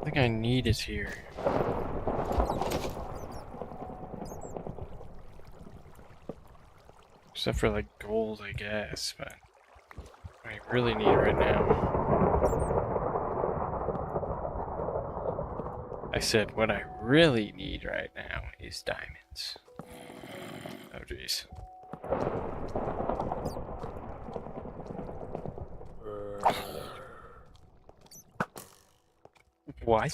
I think I need it here. Except for like gold, I guess, but I really need it right now. I said what I really need right now is diamonds. Oh jeez. What?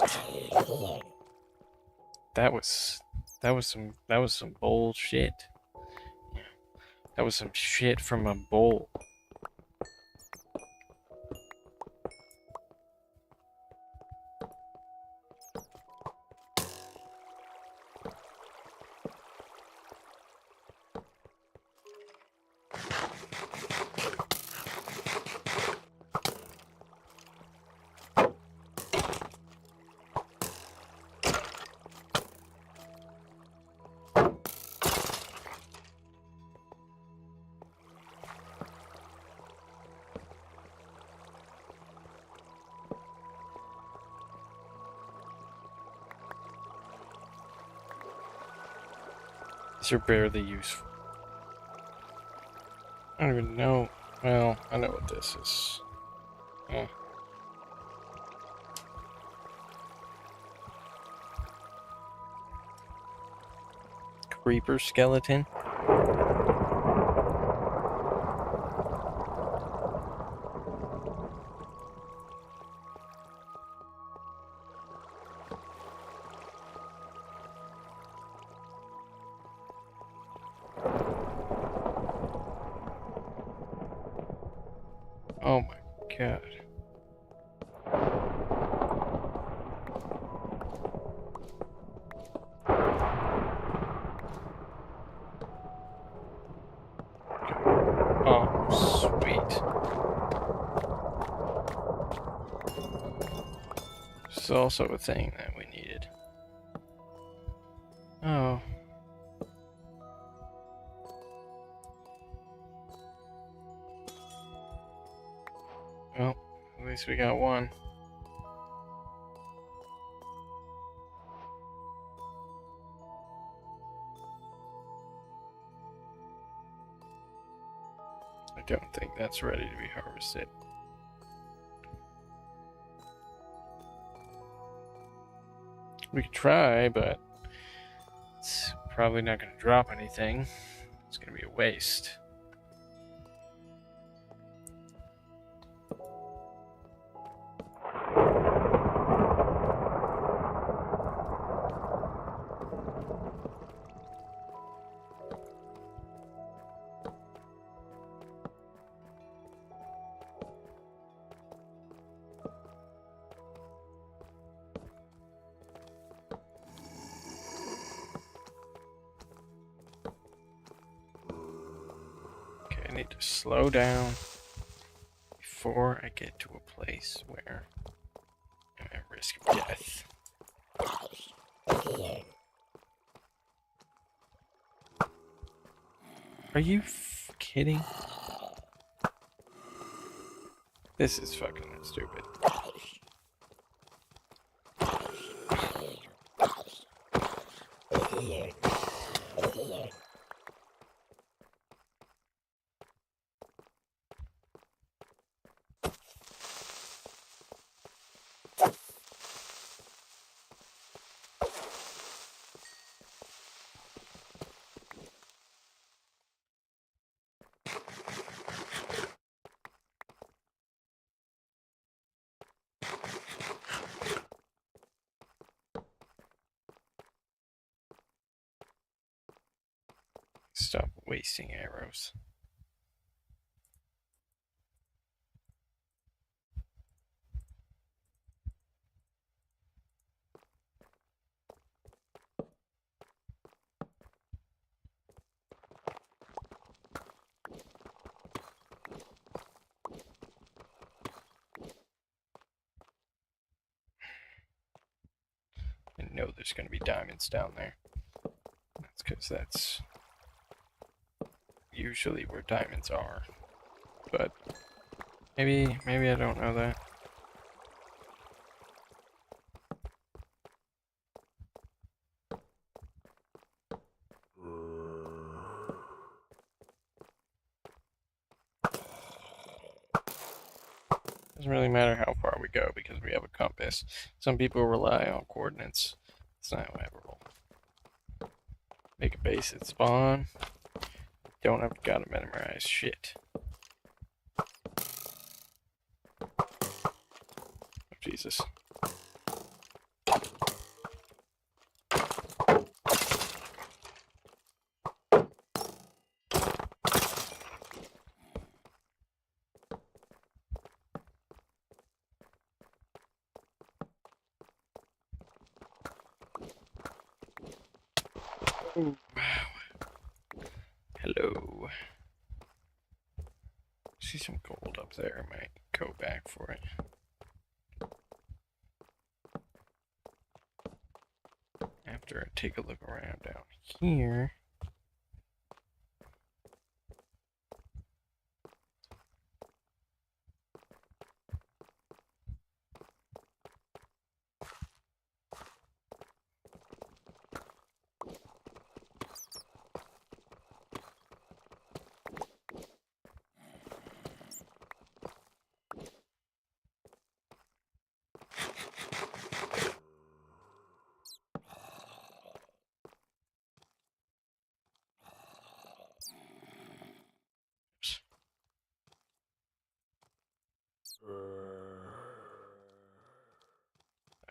That was some bullshit. That was some shit from a bull. These are barely useful. I don't even know. Well, I know what this is. Oh. Creeper skeleton. Oh my god. Oh, sweet. This is also a thing that we needed. Oh. Well, at least we got one. I don't think that's ready to be harvested. We could try, but it's probably not going to drop anything. It's going to be a waste. I need to slow down before I get to a place where I'm at risk of death. Are you kidding? This is fucking stupid. Stop wasting arrows. I know there's going to be diamonds down there. That's because that's usually where diamonds are. But maybe I don't know that. Doesn't really matter how far we go because we have a compass. Some people rely on coordinates. It's not how I ever roll. Make a base at spawn. Don't have gotta memorize shit. Oh, Jesus. Ooh, wow. Hello. See some gold up there. I might go back for it. After I take a look around down here.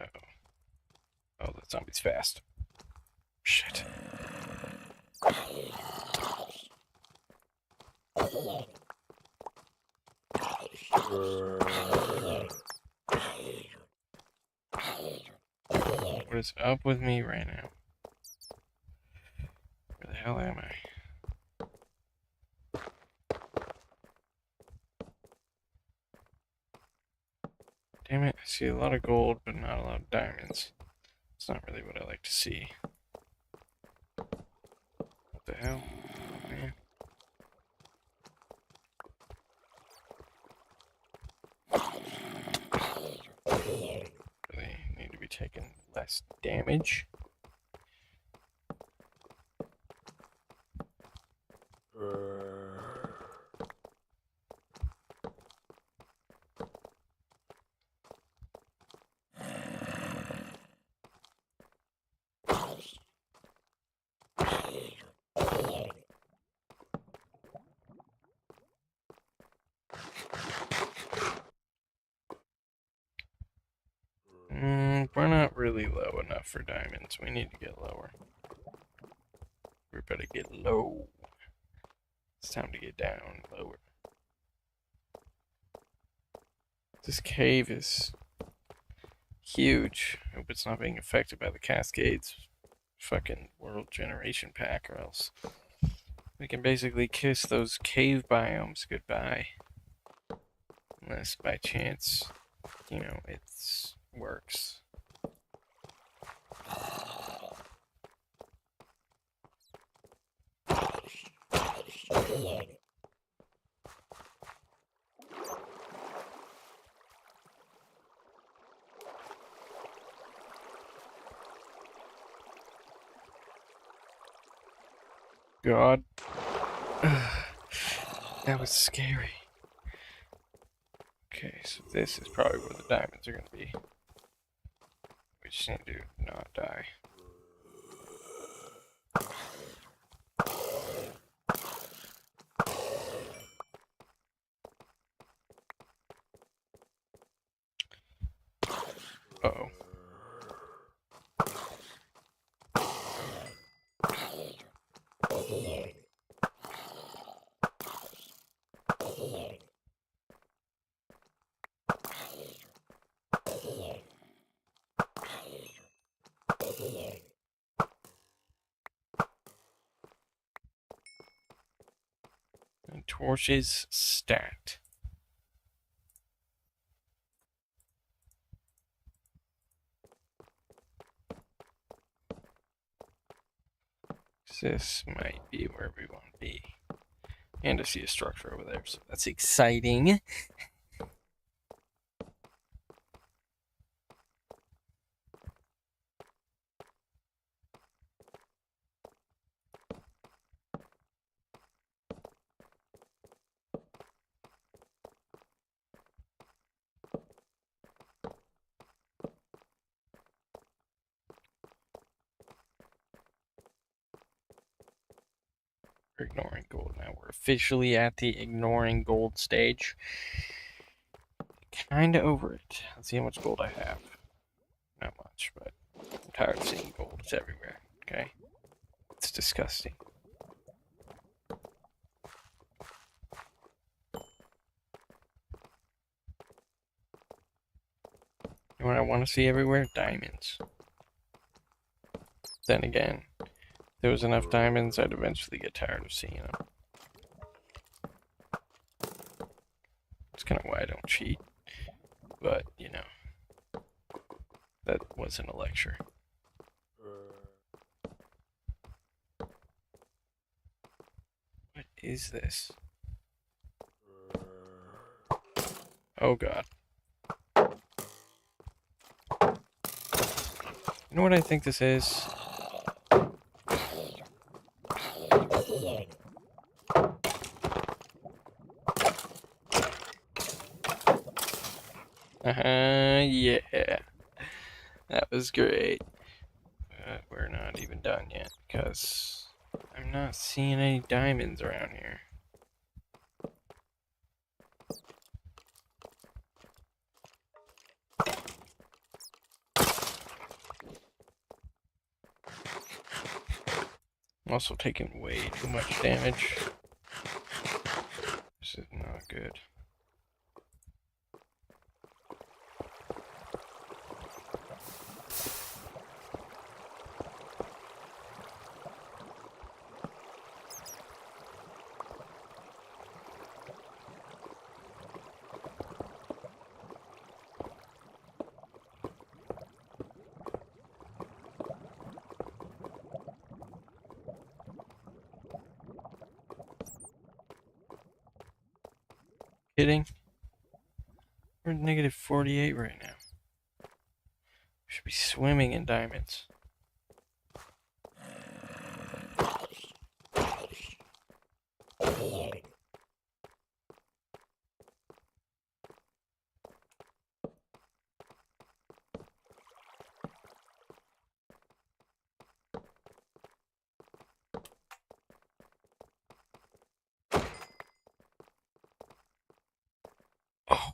Uh-oh. Oh, that zombie's fast. Shit. What is up with me right now? Where the hell am I? Damn it, I see a lot of gold, but not a lot of diamonds. It's not really what I like to see. What the hell? Oh, man. Really need to be taking less damage. We're not really low enough for diamonds. We need to get lower. We better get low. It's time to get down lower. This cave is huge. I hope it's not being affected by the Cascades fucking world generation pack, or else we can basically kiss those cave biomes goodbye. Unless by chance, you know, it works. God. That was scary. Okay, so this is probably where the diamonds are going to be. We just need to not die. Uh-oh. And torches stacked. This might be where we want to be. And I see a structure over there, so that's exciting. We're ignoring gold now. We're officially at the ignoring gold stage. Kinda over it. Let's see how much gold I have. Not much, but I'm tired of seeing gold. It's everywhere. Okay? It's disgusting. And what I want to see everywhere? Diamonds. Then again, there was enough diamonds, I'd eventually get tired of seeing them. That's kind of why I don't cheat. But, you know, that wasn't a lecture. What is this? Oh god. You know what I think this is? Yeah. That was great. But we're not even done yet, because I'm not seeing any diamonds around here. I'm also taking way too much damage. This is not good. Kidding? We're at negative 48 right now. We should be swimming in diamonds. Oh.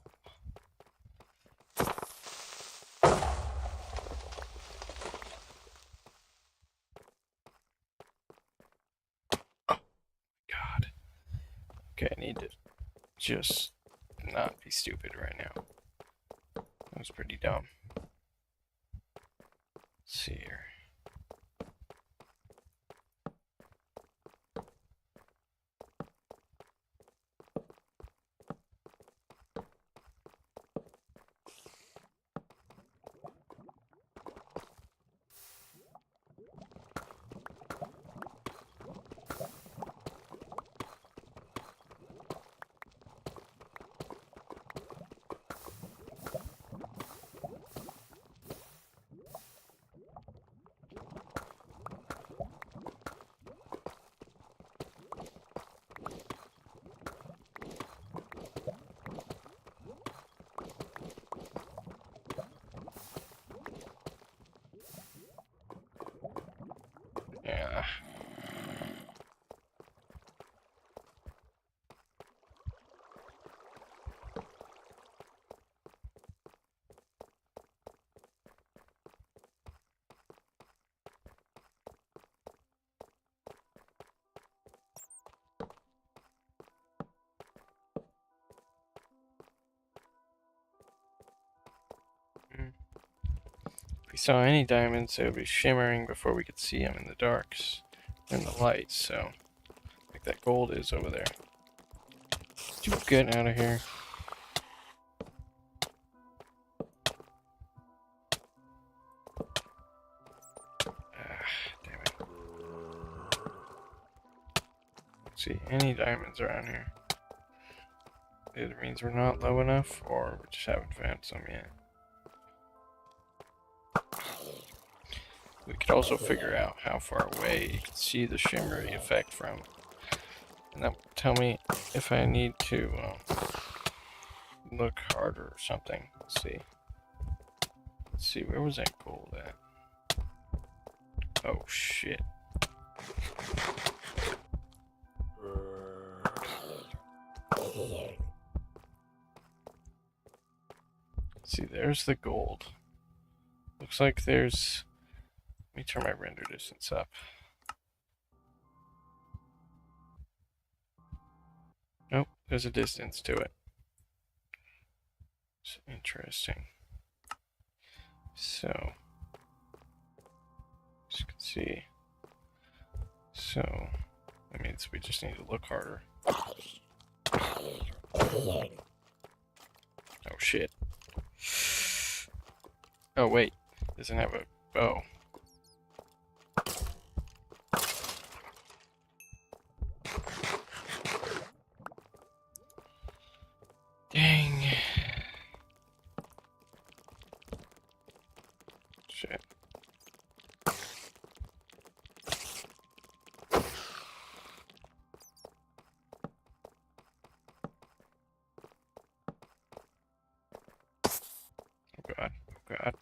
God. Okay, I need to just not be stupid right now. That was pretty dumb. Let's see here. Yeah. If we saw any diamonds, they would be shimmering before we could see them in the darks, in the lights, so like that gold is over there. You get out of here. Damn it. See any diamonds around here. Either means we're not low enough, or we just haven't found some yet. We could also figure out how far away you can see the shimmery effect from. And that will tell me if I need to look harder or something. Let's see. Let's see, where was that gold at? Oh shit. See, there's the gold. Looks like there's... Let me turn my render distance up. Nope, there's a distance to it. It's interesting. So, as you can see, So that means we just need to look harder. Oh shit. Oh wait, doesn't have a bow. Dang. Shit. Oh god, oh god.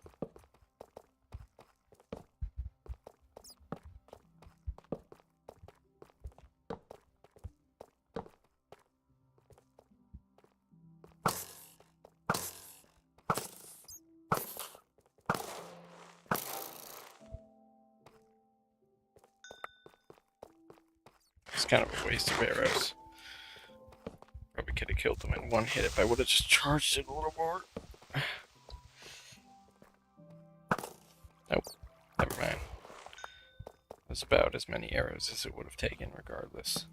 It's kind of a waste of arrows. Probably could have killed them in one hit if I would have just charged it a little more. Nope, never mind. That's about as many arrows as it would have taken regardless.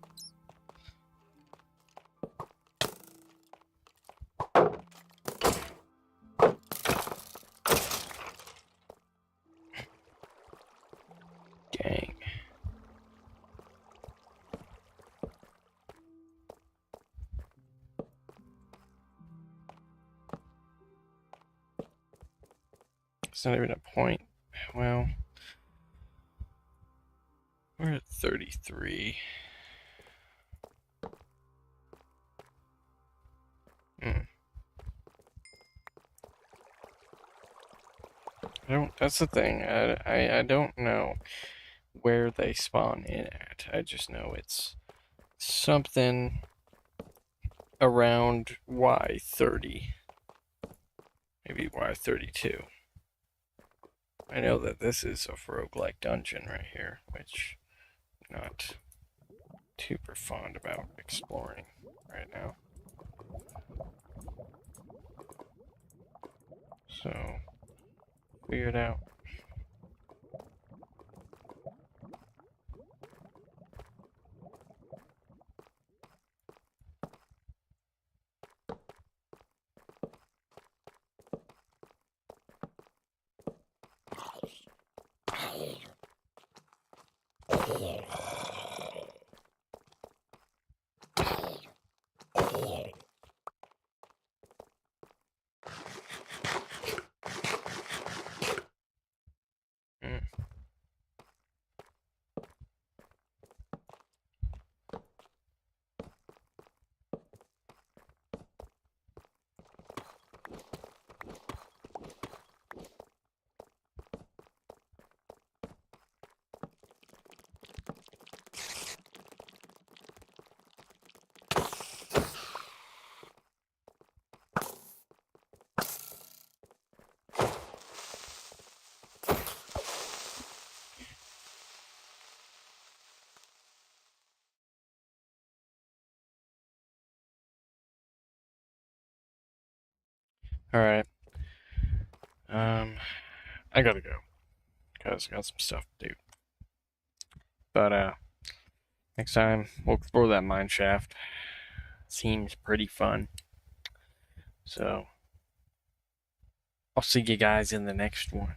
Dang. It's not even a point. Well, we're at 33. That's the thing. I don't know where they spawn in at. I just know it's something around Y30. Maybe Y32. I know that this is a roguelike dungeon right here, which I'm not super fond about exploring right now. So, figure it out. Alright. I gotta go. Because I got some stuff to do. But, next time, we'll explore that mine shaft. Seems pretty fun. So, I'll see you guys in the next one.